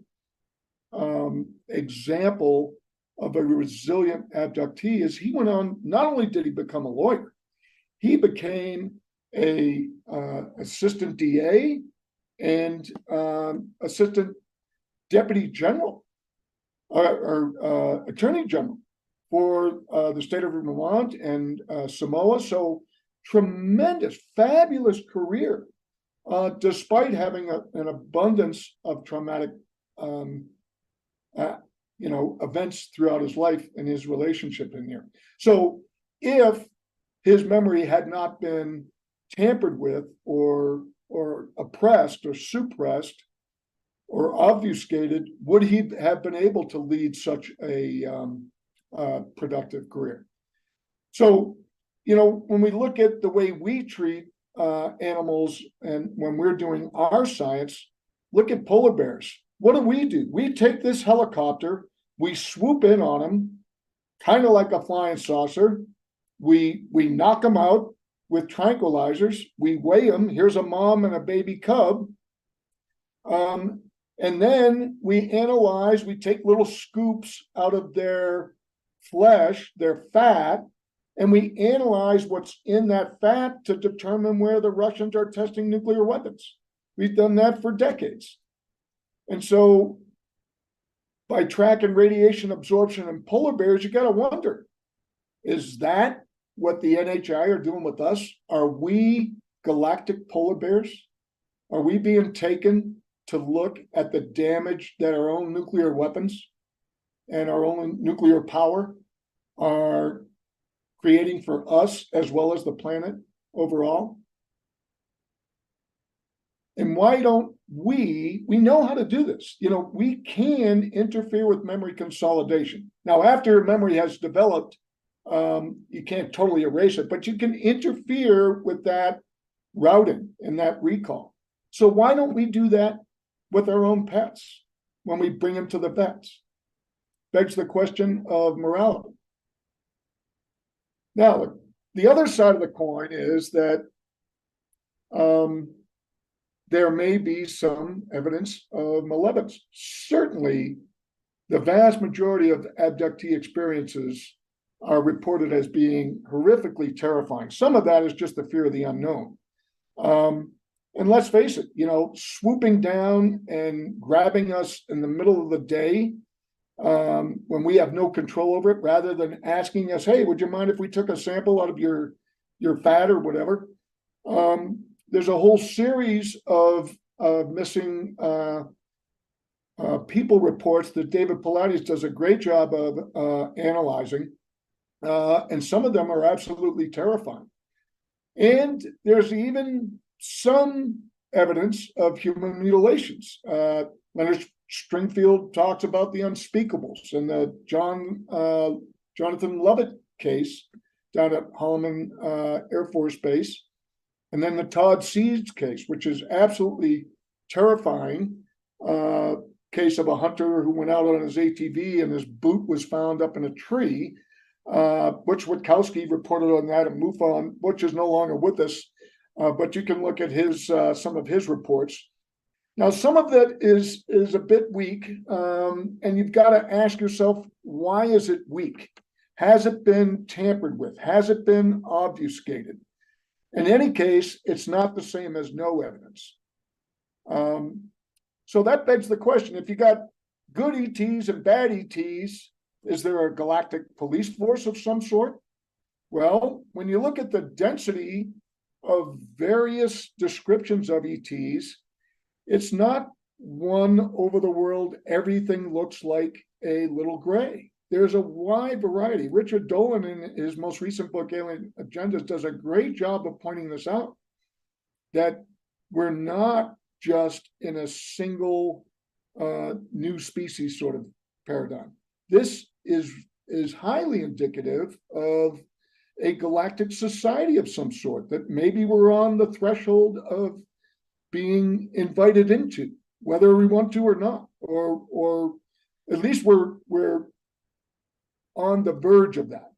example of a resilient abductee is he went on, not only did he become a lawyer, he became a assistant DA and assistant deputy general or attorney general for the state of Vermont and Samoa. So tremendous, fabulous career, despite having an abundance of traumatic events throughout his life and his relationship in there. So if his memory had not been tampered with or oppressed or suppressed or obfuscated, would he have been able to lead such a productive career? So, when we look at the way we treat animals and when we're doing our science, look at polar bears. What do? We take this helicopter, we swoop in on them, kind of like a flying saucer. We knock them out with tranquilizers. We weigh them. Here's a mom and a baby cub. And then we analyze, we take little scoops out of their flesh, their fat, and we analyze what's in that fat to determine where the Russians are testing nuclear weapons. We've done that for decades. And so by tracking radiation absorption in polar bears, you got to wonder, is that what the NHI are doing with us? Are we galactic polar bears? Are we being taken to look at the damage that our own nuclear weapons and our own nuclear power are creating for us as well as the planet overall? And why don't we know how to do this? We can interfere with memory consolidation. Now, after memory has developed, you can't totally erase it, but you can interfere with that routing and that recall. So why don't we do that with our own pets when we bring them to the vets? Begs the question of morality. Now, the other side of the coin is that there may be some evidence of malevolence. Certainly, the vast majority of abductee experiences are reported as being horrifically terrifying. Some of that is just the fear of the unknown. And let's face it, swooping down and grabbing us in the middle of the day when we have no control over it, rather than asking us, hey, would you mind if we took a sample out of your fat or whatever? There's a whole series of missing people reports that David Pilates does a great job of analyzing. And some of them are absolutely terrifying. And there's even some evidence of human mutilations. Leonard Stringfield talks about the unspeakables in the Jonathan Lovett case down at Holloman Air Force Base. And then the Todd Seeds case, which is absolutely terrifying. Case of a hunter who went out on his ATV and his boot was found up in a tree. Butch Witkowski reported on that at MUFON. Butch is no longer with us, but you can look at his some of his reports. Now, some of that is a bit weak, and you've got to ask yourself, why is it weak? Has it been tampered with? Has it been obfuscated? In any case, it's not the same as no evidence. So that begs the question, if you got good ETs and bad ETs, is there a galactic police force of some sort? Well, when you look at the density of various descriptions of ETs, it's not one over the world, everything looks like a little gray. There's a wide variety. Richard Dolan, in his most recent book, Alien Agendas, does a great job of pointing this out, that we're not just in a single new species sort of paradigm. This is highly indicative of a galactic society of some sort that maybe we're on the threshold of being invited into, whether we want to or not, or at least we're on the verge of that.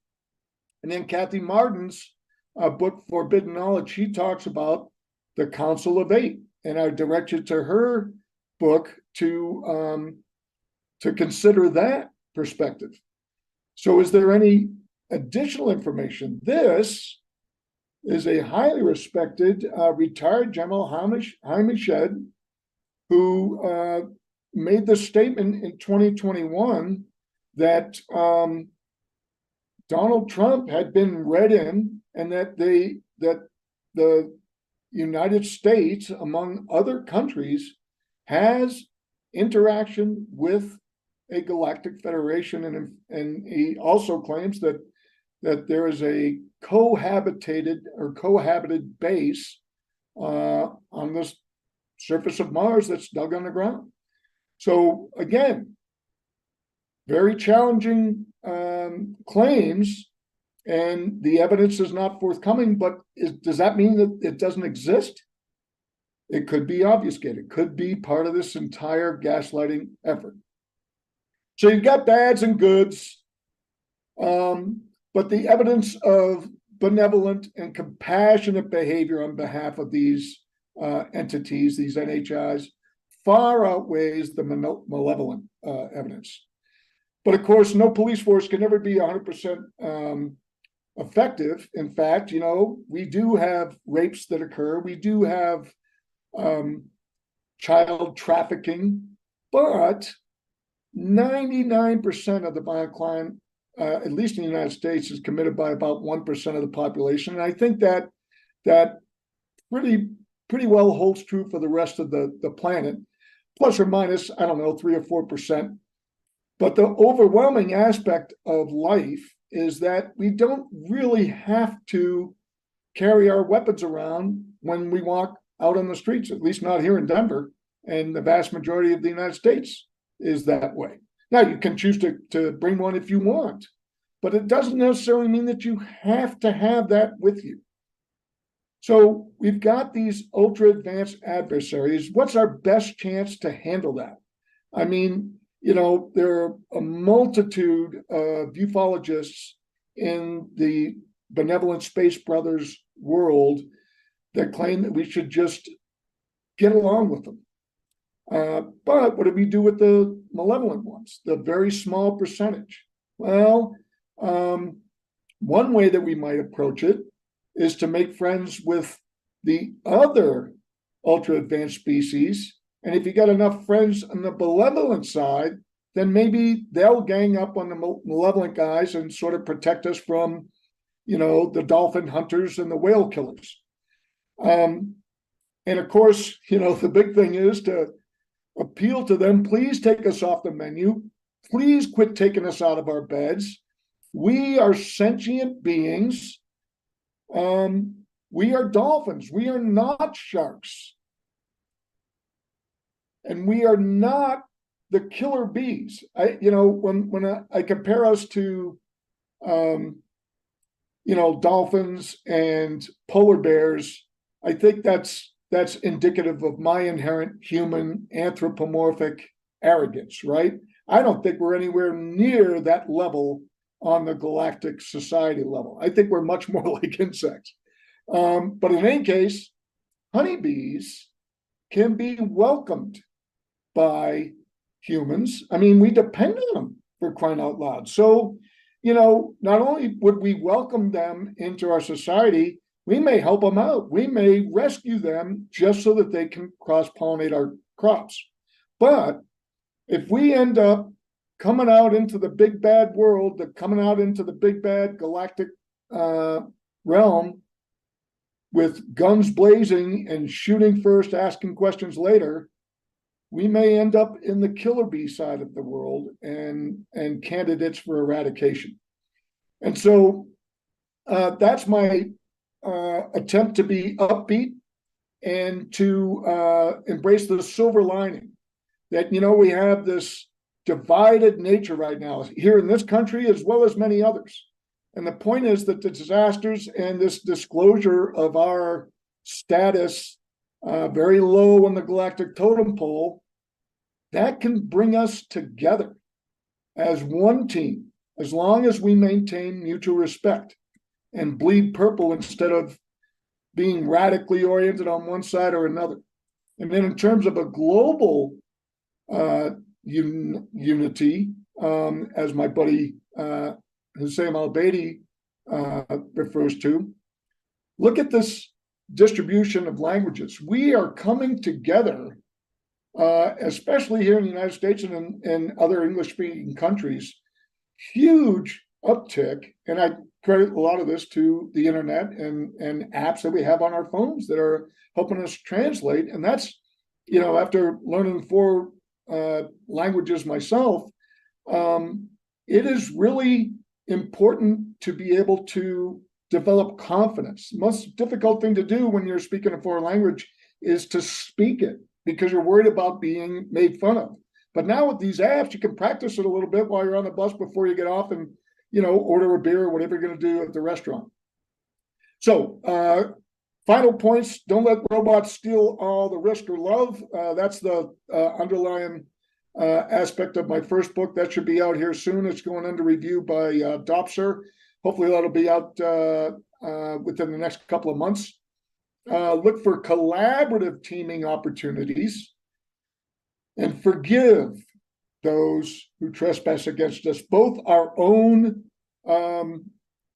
And then Kathy Martin's book, Forbidden Knowledge, she talks about the Council of Eight, and I direct you to her book to consider that perspective. So is there any additional information? This is a highly respected retired General Jaime Shed, who made the statement in 2021 that Donald Trump had been read in, and that the United States, among other countries, has interaction with a galactic federation, and he also claims that there is a cohabited base on the surface of Mars that's dug underground. So again, very challenging claims, and the evidence is not forthcoming. But does that mean that it doesn't exist? It could be obfuscated. It could be part of this entire gaslighting effort. So you've got bads and goods, but the evidence of benevolent and compassionate behavior on behalf of these entities, these NHIs, far outweighs the malevolent evidence. But of course, no police force can ever be 100% effective. In fact, we do have rapes that occur. We do have child trafficking, but 99% of the violent crime, at least in the United States, is committed by about 1% of the population. And I think that pretty well holds true for the rest of the planet, plus or minus, I don't know, 3 or 4%. But the overwhelming aspect of life is that we don't really have to carry our weapons around when we walk out on the streets, at least not here in Denver, and the vast majority of the United States is that way. Now, you can choose to bring one if you want, but it doesn't necessarily mean that you have to have that with you. So we've got these ultra advanced adversaries. What's our best chance to handle that? I mean, there are a multitude of ufologists in the benevolent Space Brothers world that claim that we should just get along with them. But what do we do with the malevolent ones, the very small percentage? Well, one way that we might approach it is to make friends with the other ultra advanced species. And if you got enough friends on the benevolent side, then maybe they'll gang up on the malevolent guys and sort of protect us from, the dolphin hunters and the whale killers. And of course, the big thing is to appeal to them. Please take us off the menu. Please quit taking us out of our beds. We are sentient beings. We are dolphins. We are not sharks. And we are not the killer bees. When I compare us to, dolphins and polar bears, I think that's indicative of my inherent human anthropomorphic arrogance, right? I don't think we're anywhere near that level on the galactic society level. I think we're much more like insects. But in any case, honeybees can be welcomed by humans. I mean, we depend on them, for crying out loud. So, not only would we welcome them into our society, we may help them out. We may rescue them just so that they can cross-pollinate our crops. But if we end up coming out into the big bad world, coming out into the big bad galactic realm with guns blazing and shooting first, asking questions later, we may end up in the killer bee side of the world and candidates for eradication. And so that's my attempt to be upbeat and to embrace the silver lining that, we have this divided nature right now here in this country as well as many others. And the point is that the disasters and this disclosure of our status very low on the galactic totem pole, that can bring us together as one team, as long as we maintain mutual respect and bleed purple instead of being radically oriented on one side or another. And then in terms of a global unity, as my buddy Hussein al-Beidi refers to, look at this distribution of languages. We are coming together, especially here in the United States and in other English-speaking countries, huge uptick. And I credit a lot of this to the internet and apps that we have on our phones that are helping us translate. And that's, after learning 4 languages myself, it is really important to be able to develop confidence. The most difficult thing to do when you're speaking a foreign language is to speak it because you're worried about being made fun of. But now with these apps, you can practice it a little bit while you're on the bus before you get off and, order a beer or whatever you're going to do at the restaurant. So, final points: don't let robots steal all the risk or love. That's the underlying aspect of my first book. That should be out here soon. It's going under review by Dopser. Hopefully that'll be out within the next couple of months. Look for collaborative teaming opportunities and forgive those who trespass against us, both our own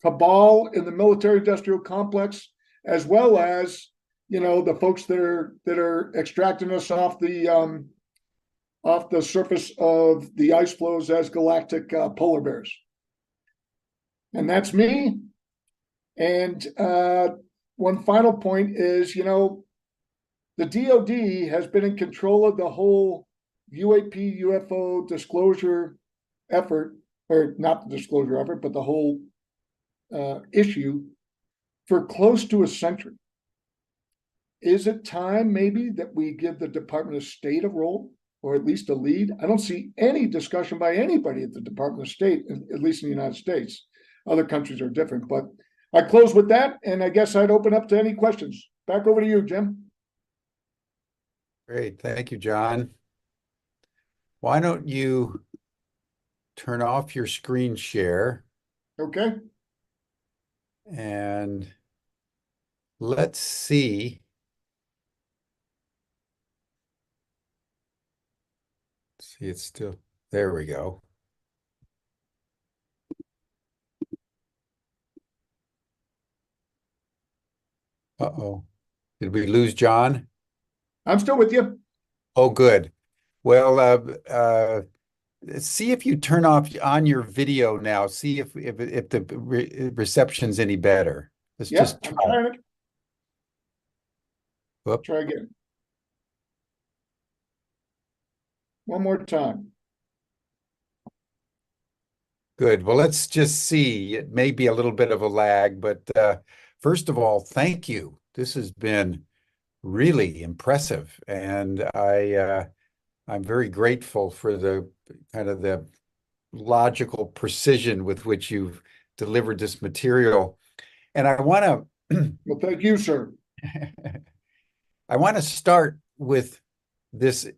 cabal in the military-industrial complex, as well as the folks that are extracting us off the surface of the ice floes as galactic polar bears. And that's me. And one final point is, the DoD has been in control of the whole UAP UFO disclosure effort, or not the disclosure effort, but the whole issue for close to a century. Is it time maybe that we give the Department of State a role, or at least a lead? I don't see any discussion by anybody at the Department of State, at least in the United States. Other countries are different, but I close with that, and I guess I'd open up to any questions. Back over to you, Jim. Great. Thank you, John. Why don't you turn off your screen share? Okay. And let's see. See, it's still, there we go. Uh-oh. Did we lose John? I'm still with you. Oh, good. Well, see if you turn on your video now. See if the reception's any better. Let's just I'm try. trying it. Whoop. Try again. One more time. Good. Well, let's just see. It may be a little bit of a lag, but first of all, thank you. This has been really impressive, and I'm very grateful for the kind of the logical precision with which you've delivered this material. And I want to well, thank you, sir. I want to start with this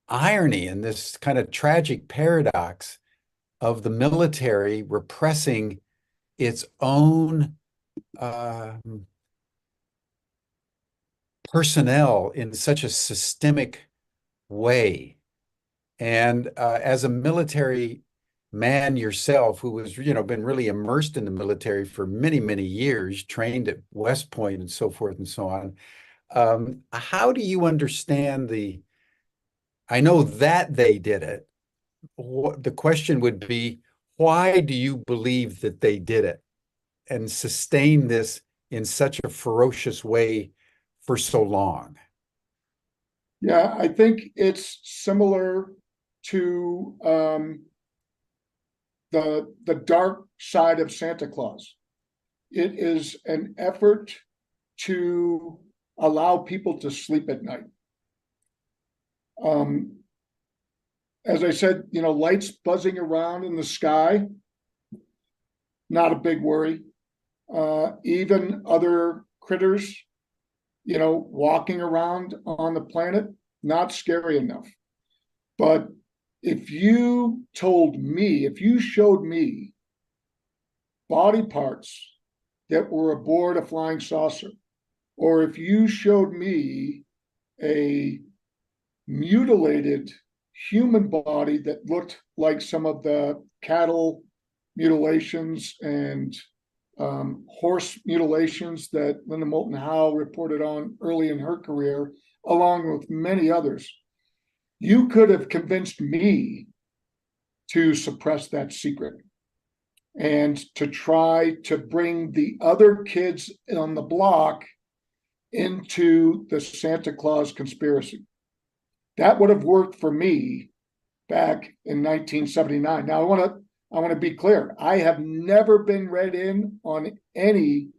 irony and this kind of tragic paradox of the military repressing its own personnel in such a systemic way. And as a military man yourself, who was, been really immersed in the military for many, many years, trained at West Point and so forth and so on, how do you understand I know that they did it. The question would be, why do you believe that they did it and sustain this in such a ferocious way for so long? Yeah, I think it's similar to the dark side of Santa Claus. It is an effort to allow people to sleep at night. As I said, lights buzzing around in the sky, not a big worry. Even other critters, walking around on the planet, not scary enough. But if you showed me body parts that were aboard a flying saucer, or if you showed me a mutilated human body that looked like some of the cattle mutilations and horse mutilations that Linda Moulton Howe reported on early in her career, along with many others, you could have convinced me to suppress that secret and to try to bring the other kids on the block into the Santa Claus conspiracy. That would have worked for me back in 1979. Now, I want to be clear. I have never been read in on any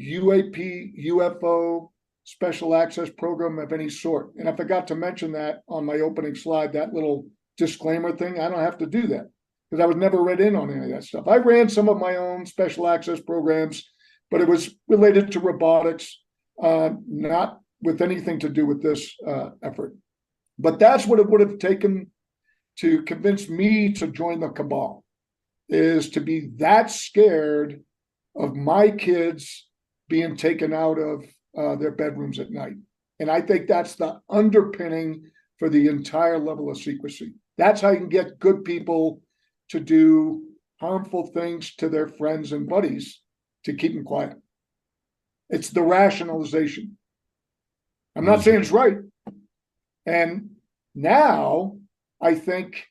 UAP, UFO, special access program of any sort. And I forgot to mention that on my opening slide, that little disclaimer thing. I don't have to do that because I was never read in on any of that stuff. I ran some of my own special access programs, but it was related to robotics, not with anything to do with this effort. But that's what it would have taken to convince me to join the cabal, is to be that scared of my kids being taken out of their bedrooms at night. And I think that's the underpinning for the entire level of secrecy. That's how you can get good people to do harmful things to their friends and buddies to keep them quiet. It's the rationalization. I'm not saying it's right. And now I think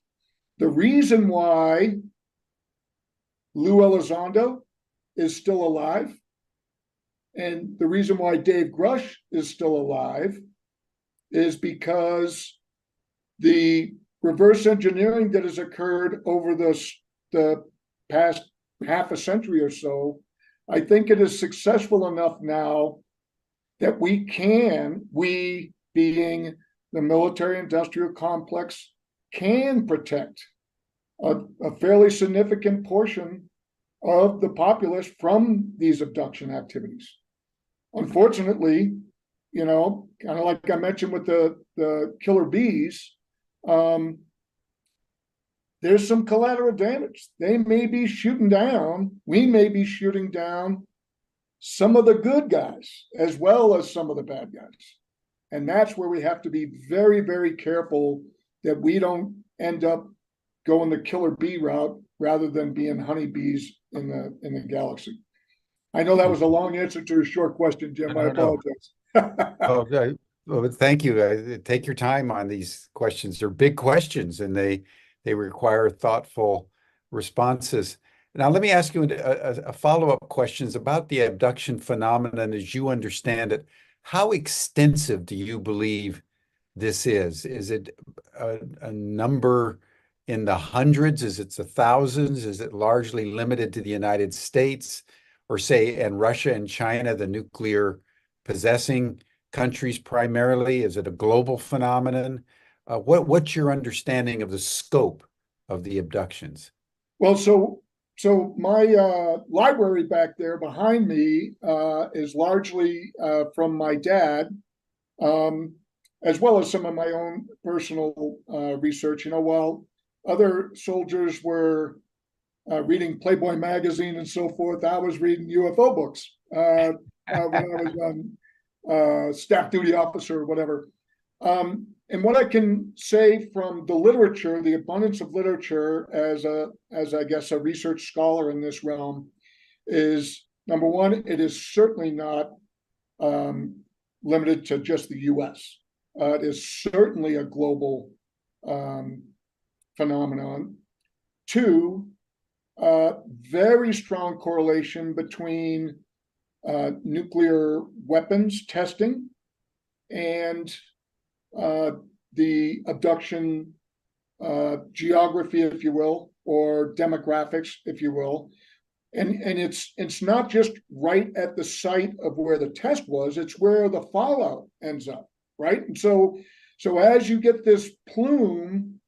the reason why Lou Elizondo is still alive and the reason why Dave Grush is still alive is because the reverse engineering that has occurred over the past half a century or so, I think it is successful enough now that we being the military industrial complex, can protect a fairly significant portion of the populace from these abduction activities. Unfortunately, kind of like I mentioned with the killer bees, there's some collateral damage. We may be shooting down some of the good guys as well as some of the bad guys. And that's where we have to be very, very careful that we don't end up going the killer bee route rather than being honeybees in the galaxy. I know that was a long answer to a short question, Jim. I apologize. Okay. Well, thank you. Take your time on these questions. They're big questions and they require thoughtful responses. Now, let me ask you a follow-up questions about the abduction phenomenon as you understand it. How extensive do you believe this is? Is it a number in the hundreds? Is it the thousands? Is it largely limited to the United States or say, and Russia and China, the nuclear possessing countries primarily? Is it a global phenomenon? What's your understanding of the scope of the abductions? Well, so my library back there behind me is largely from my dad, as well as some of my own personal research. While other soldiers were reading Playboy magazine and so forth, I was reading UFO books when I was on staff duty officer or whatever. And what I can say from the literature, the abundance of literature as I guess a research scholar in this realm is, number one, it is certainly not limited to just the US. It is certainly a global phenomenon. Two, very strong correlation between nuclear weapons testing and the abduction geography, if you will, or demographics, if you will. And it's not just right at the site of where the test was, it's where the fallout ends up, right? And so as you get this plume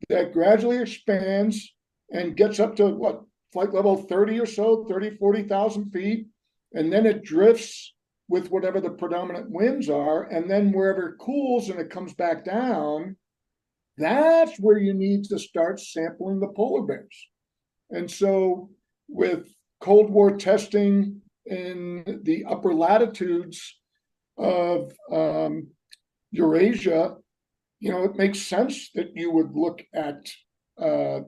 that gradually expands and gets up to flight level 30 or so, 30, 40,000 feet, and then it drifts with whatever the predominant winds are, and then wherever it cools and it comes back down, that's where you need to start sampling the polar bears. And so with Cold War testing in the upper latitudes of Eurasia, it makes sense that you would look at the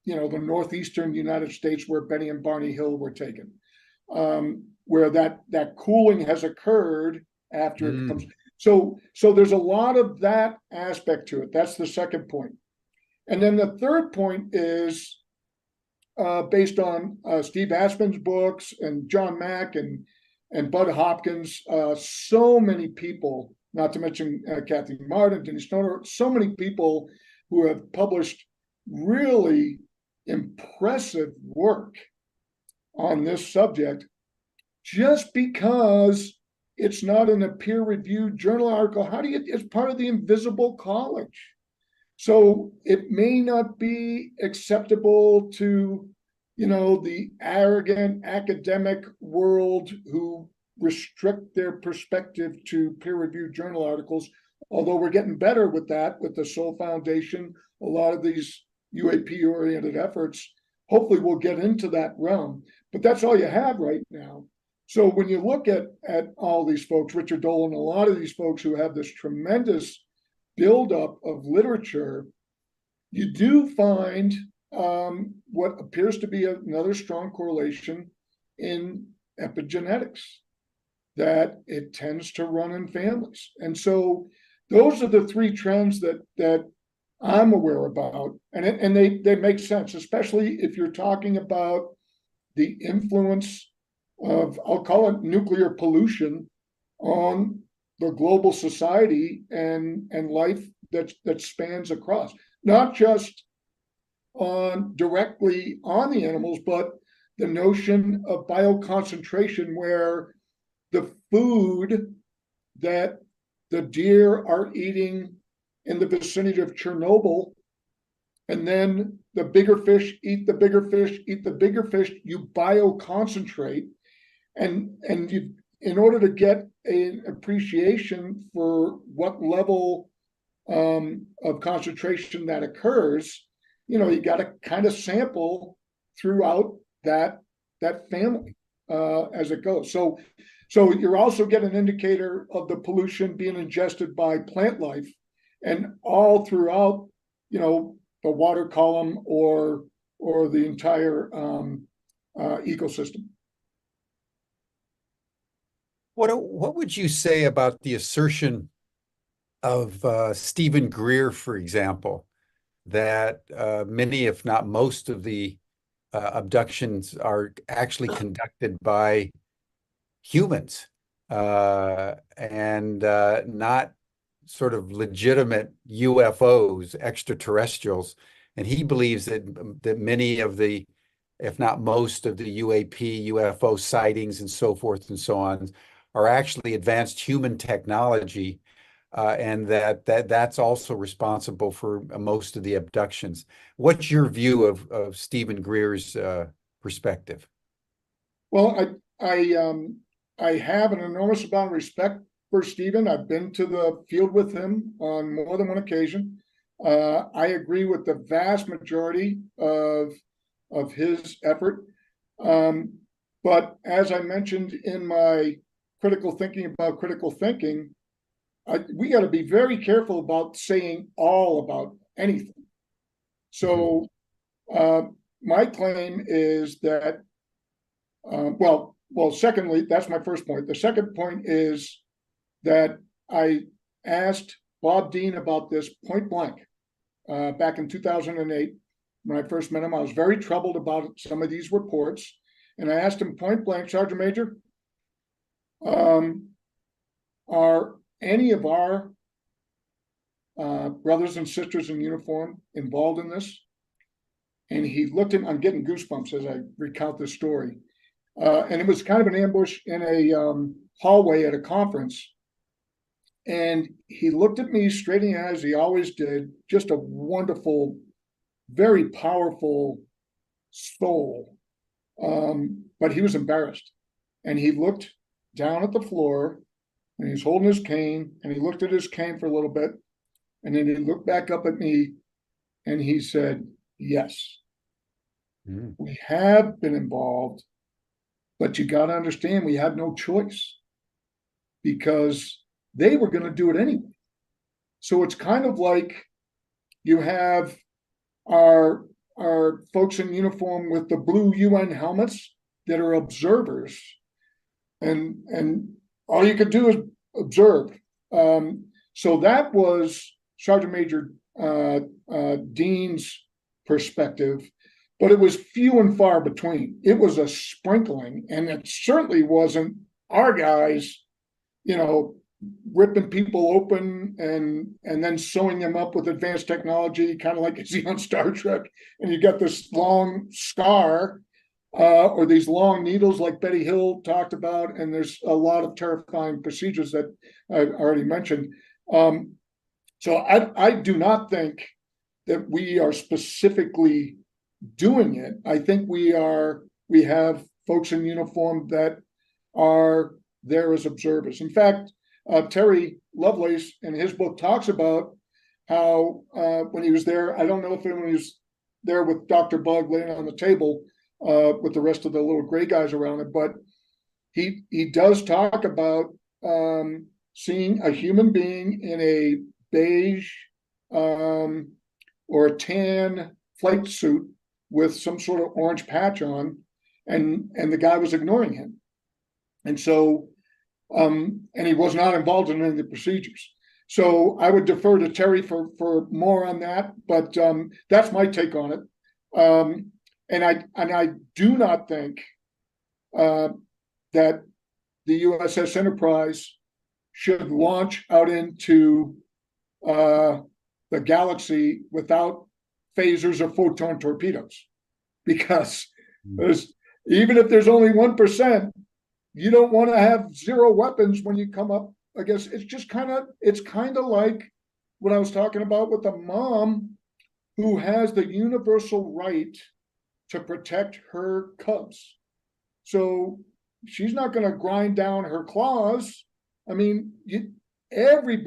northeastern United States where Benny and Barney Hill were taken. Where that cooling has occurred after it comes. So there's a lot of that aspect to it. That's the second point. And then the third point is based on Steve Aspen's books and John Mack and Bud Hopkins. So many people not to mention Kathy Martin, Denise Snow, so many people who have published really impressive work on this subject, just because it's not in a peer-reviewed journal article. It's part of the invisible college. So it may not be acceptable to, the arrogant academic world who restrict their perspective to peer-reviewed journal articles, although we're getting better with that, with the Soul Foundation, a lot of these UAP-oriented efforts. Hopefully we'll get into that realm, but that's all you have right now. So when you look at all these folks, Richard Dolan, a lot of these folks who have this tremendous buildup of literature, you do find what appears to be another strong correlation in epigenetics, that it tends to run in families. And so those are the three trends that I'm aware about, and they make sense, especially if you're talking about the influence of, I'll call it nuclear pollution, on the global society and life that spans across, not just directly on the animals, but the notion of bioconcentration, where the food that the deer are eating in the vicinity of Chernobyl, and then the bigger fish eat the bigger fish, eat the bigger fish, you bioconcentrate, and you, in order to get an appreciation for what level of concentration that occurs, you got to kind of sample throughout that family as it goes. So you're also getting an indicator of the pollution being ingested by plant life, and all throughout, the water column or the entire ecosystem. What would you say about the assertion of Stephen Greer, for example, that many, if not most, of the abductions are actually conducted by humans and not sort of legitimate UFOs, extraterrestrials? And he believes that many of the, if not most of the UAP, UFO sightings and so forth and so on are actually advanced human technology, and that's also responsible for most of the abductions. What's your view of Stephen Greer's perspective? Well, I have an enormous amount of respect for Stephen. I've been to the field with him on more than one occasion. I agree with the vast majority of his effort. But as I mentioned in my critical thinking about critical thinking, we got to be very careful about saying all about anything. So my claim is that, secondly, that's my first point. The second point is that I asked Bob Dean about this point blank back in 2008. When I first met him, I was very troubled about some of these reports. And I asked him point blank, Sergeant Major, are any of our brothers and sisters in uniform involved in this? And he looked at, I'm getting goosebumps as I recount this story. And it was kind of an ambush in a hallway at a conference. And he looked at me straight in the eyes, he always did, just a wonderful, very powerful soul. But he was embarrassed. And he looked down at the floor, and he's holding his cane, and he looked at his cane for a little bit, and then he looked back up at me, and he said, yes, we have been involved, but you got to understand we had no choice, because they were going to do it anyway. So it's kind of like you have our folks in uniform with the blue UN helmets that are observers, and all you could do is observe. So that was Sergeant Major Dean's perspective, but it was few and far between. It was a sprinkling, and it certainly wasn't our guys, ripping people open and then sewing them up with advanced technology, kind of like you see on Star Trek, and you got this long scar or these long needles like Betty Hill talked about, and there's a lot of terrifying procedures that I already mentioned. So I do not think that we are specifically doing it. I think we have folks in uniform that are there as observers. In fact, Terry Lovelace in his book talks about how when he was there, I don't know if anyone was there with Dr. Bug laying on the table with the rest of the little gray guys around it, but he does talk about seeing a human being in a beige or a tan flight suit with some sort of orange patch on, and the guy was ignoring him. And so, and he was not involved in any of the procedures. So I would defer to Terry for more on that, but that's my take on it. And I do not think that the USS Enterprise should launch out into the galaxy without phasers or photon torpedoes, because even if there's only 1%, you don't want to have zero weapons when you come up against. It's kind of like what I was talking about with the mom who has the universal right to protect her cubs. So she's not going to grind down her claws. I mean, every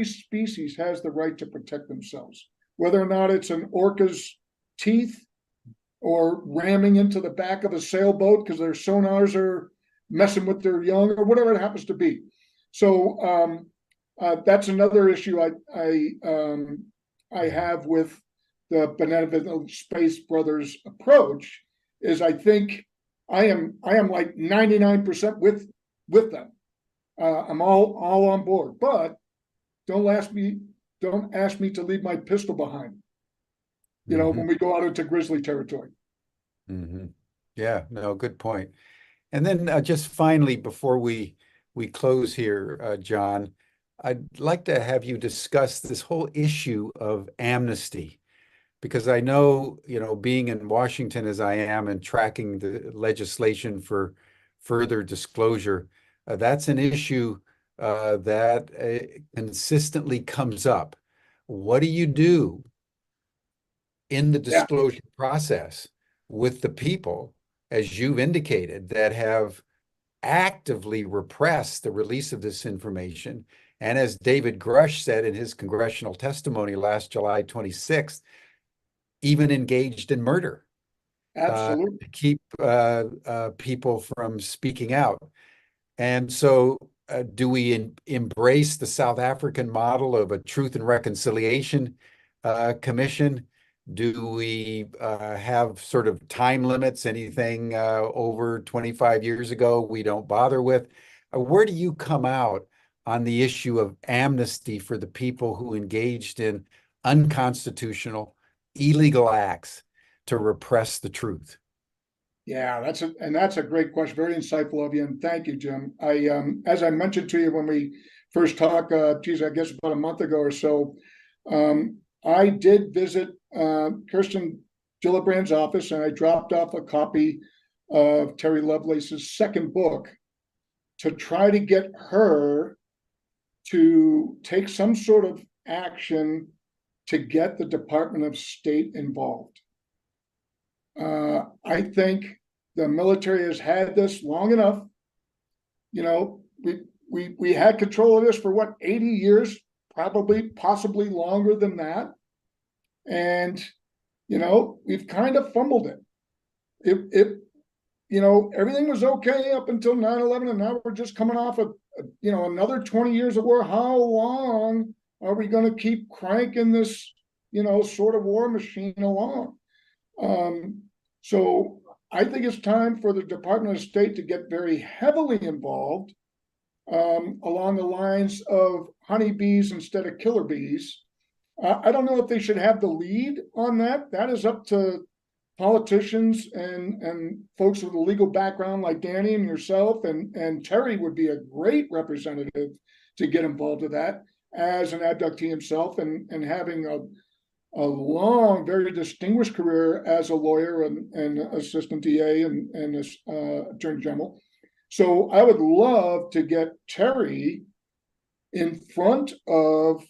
species has the right to protect themselves, whether or not it's an orca's teeth or ramming into the back of a sailboat because their sonars are messing with their young, or whatever it happens to be. So that's another issue I have with the Benevolent Space Brothers approach. Is I think I am like 99% with them. I'm all on board, but don't ask me to leave my pistol behind. When we go out into grizzly territory. Yeah, no, good point. And then just finally, before we close here, John, I'd like to have you discuss this whole issue of amnesty, because I know, being in Washington as I am and tracking the legislation for further disclosure, that's an issue that consistently comes up. What do you do in the disclosure process with the people, as you've indicated, that have actively repressed the release of this information? And as David Grush said in his congressional testimony last July 26th, even engaged in murder. Absolutely. To keep people from speaking out. And so do we embrace the South African model of a Truth and Reconciliation Commission? Do we have sort of time limits? Anything over 25 years ago we don't bother with? Where do you come out on the issue of amnesty for the people who engaged in unconstitutional, illegal acts to repress the truth? Yeah, that's a great question. Very insightful of you, and thank you, Jim. As I mentioned to you when we first talked, I guess about a month ago or so, I did visit Kirsten Gillibrand's office, and I dropped off a copy of Terry Lovelace's second book to try to get her to take some sort of action to get the Department of State involved. I think the military has had this long enough. We had control of this for 80 years, probably, possibly longer than that. And, we've kind of fumbled it. Everything was okay up until 9/11, and now we're just coming off of, another 20 years of war. How long are we going to keep cranking this, sort of war machine along? So I think it's time for the Department of State to get very heavily involved along the lines of honeybees instead of killer bees. I don't know if they should have the lead on that. That is up to politicians and folks with a legal background like Danny and yourself and Terry would be a great representative to get involved with that as an abductee himself and having a long, very distinguished career as a lawyer and assistant DA and attorney general. So I would love to get Terry in front of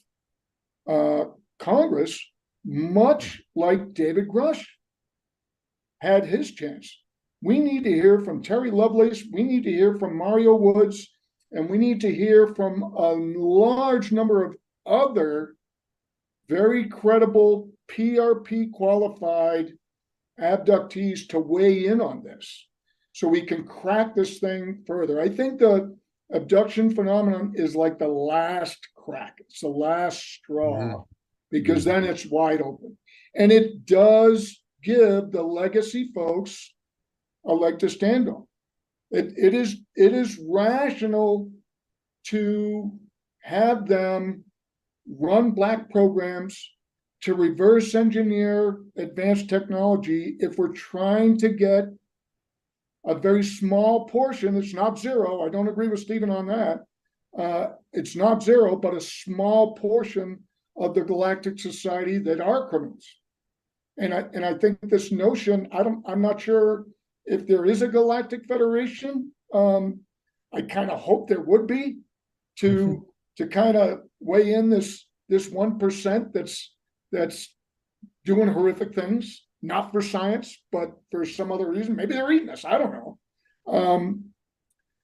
Congress, much like David Grush had his chance. We need to hear from Terry Lovelace. We need to hear from Mario Woods, and we need to hear from a large number of other very credible PRP qualified abductees to weigh in on this so we can crack this thing further. I think the abduction phenomenon is like the last crack. It's the last straw because then it's wide open. And it does give the legacy folks a leg to stand on. It is rational to have them run black programs to reverse engineer advanced technology if we're trying to get a very small portion. It's not zero. I don't agree with Stephen on that. It's not zero, but a small portion of the galactic society that are criminals. And I think this notion, I'm not sure if there is a galactic federation. I kind of hope there would be to kind of weigh in this 1% that's doing horrific things, not for science, but for some other reason. Maybe they're eating us. I don't know.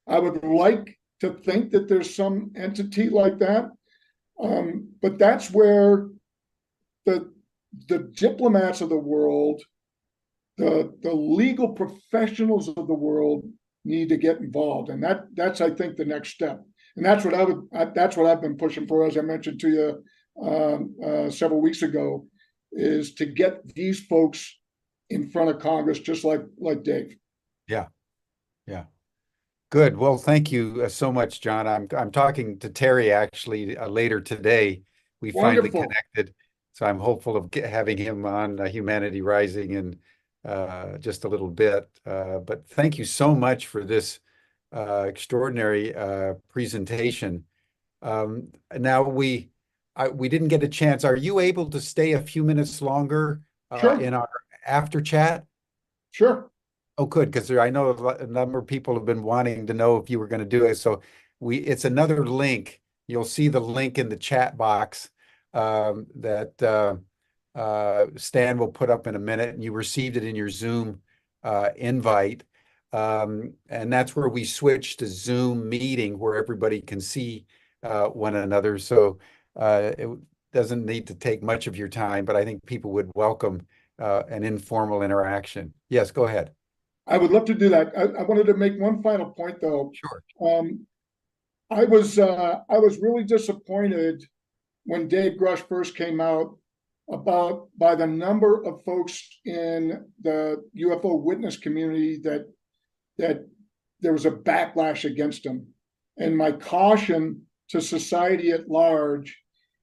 I would like to think that there's some entity like that. But that's where the diplomats of the world, the legal professionals of the world need to get involved. And that's I think the next step. And that's what I've been pushing for, as I mentioned to you several weeks ago, is to get these folks in front of Congress, just like Dave. Yeah. Good. Well, thank you so much, John. I'm talking to Terry actually later today. We finally connected, so I'm hopeful of having him on Humanity Rising in just a little bit. But thank you so much for this extraordinary presentation. Now we didn't get a chance. Are you able to stay a few minutes longer in our after chat? Sure. Oh, good, because I know a number of people have been wanting to know if you were going to do it. So it's another link. You'll see the link in the chat box that Stan will put up in a minute, and you received it in your Zoom invite. And that's where we switch to Zoom meeting where everybody can see one another. So it doesn't need to take much of your time, but I think people would welcome an informal interaction. Yes, go ahead. I would love to do that. I wanted to make one final point, though. Sure. I was really disappointed when Dave Grush first came out by the number of folks in the UFO witness community that there was a backlash against him. And my caution to society at large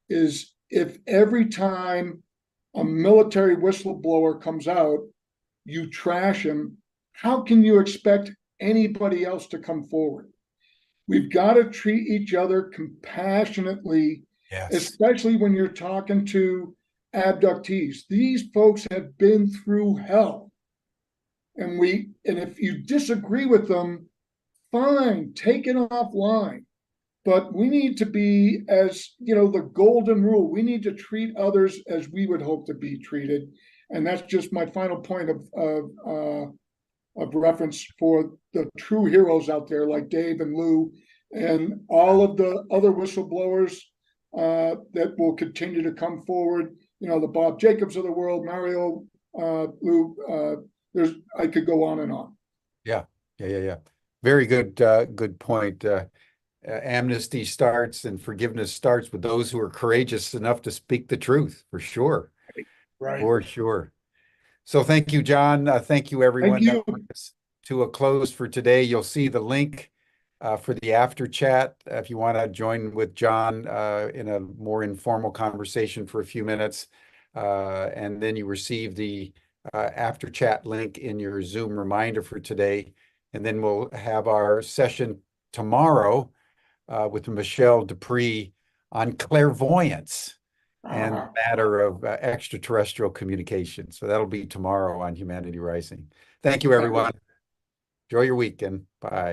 is if every time a military whistleblower comes out, you trash him, how can you expect anybody else to come forward? We've got to treat each other compassionately, especially when you're talking to abductees. These folks have been through hell. And if you disagree with them, fine, take it offline. But we need to be, as the golden rule, we need to treat others as we would hope to be treated. And that's just my final point of reference for the true heroes out there like Dave and Lou and all of the other whistleblowers that will continue to come forward. The Bob Jacobs of the world, Mario, Lou, I could go on and on. Yeah. Very good point. Amnesty starts and forgiveness starts with those who are courageous enough to speak the truth, for sure. Right. For sure. So thank you, John. Thank you, everyone. Thank you. That brings us to a close for today. You'll see the link for the after chat if you want to join with John in a more informal conversation for a few minutes. And then you receive the after chat link in your Zoom reminder for today. And then we'll have our session tomorrow with Michelle Dupree on clairvoyance and the matter of extraterrestrial communication. So that'll be tomorrow on Humanity Rising. Thank you, everyone. Enjoy your weekend. Bye.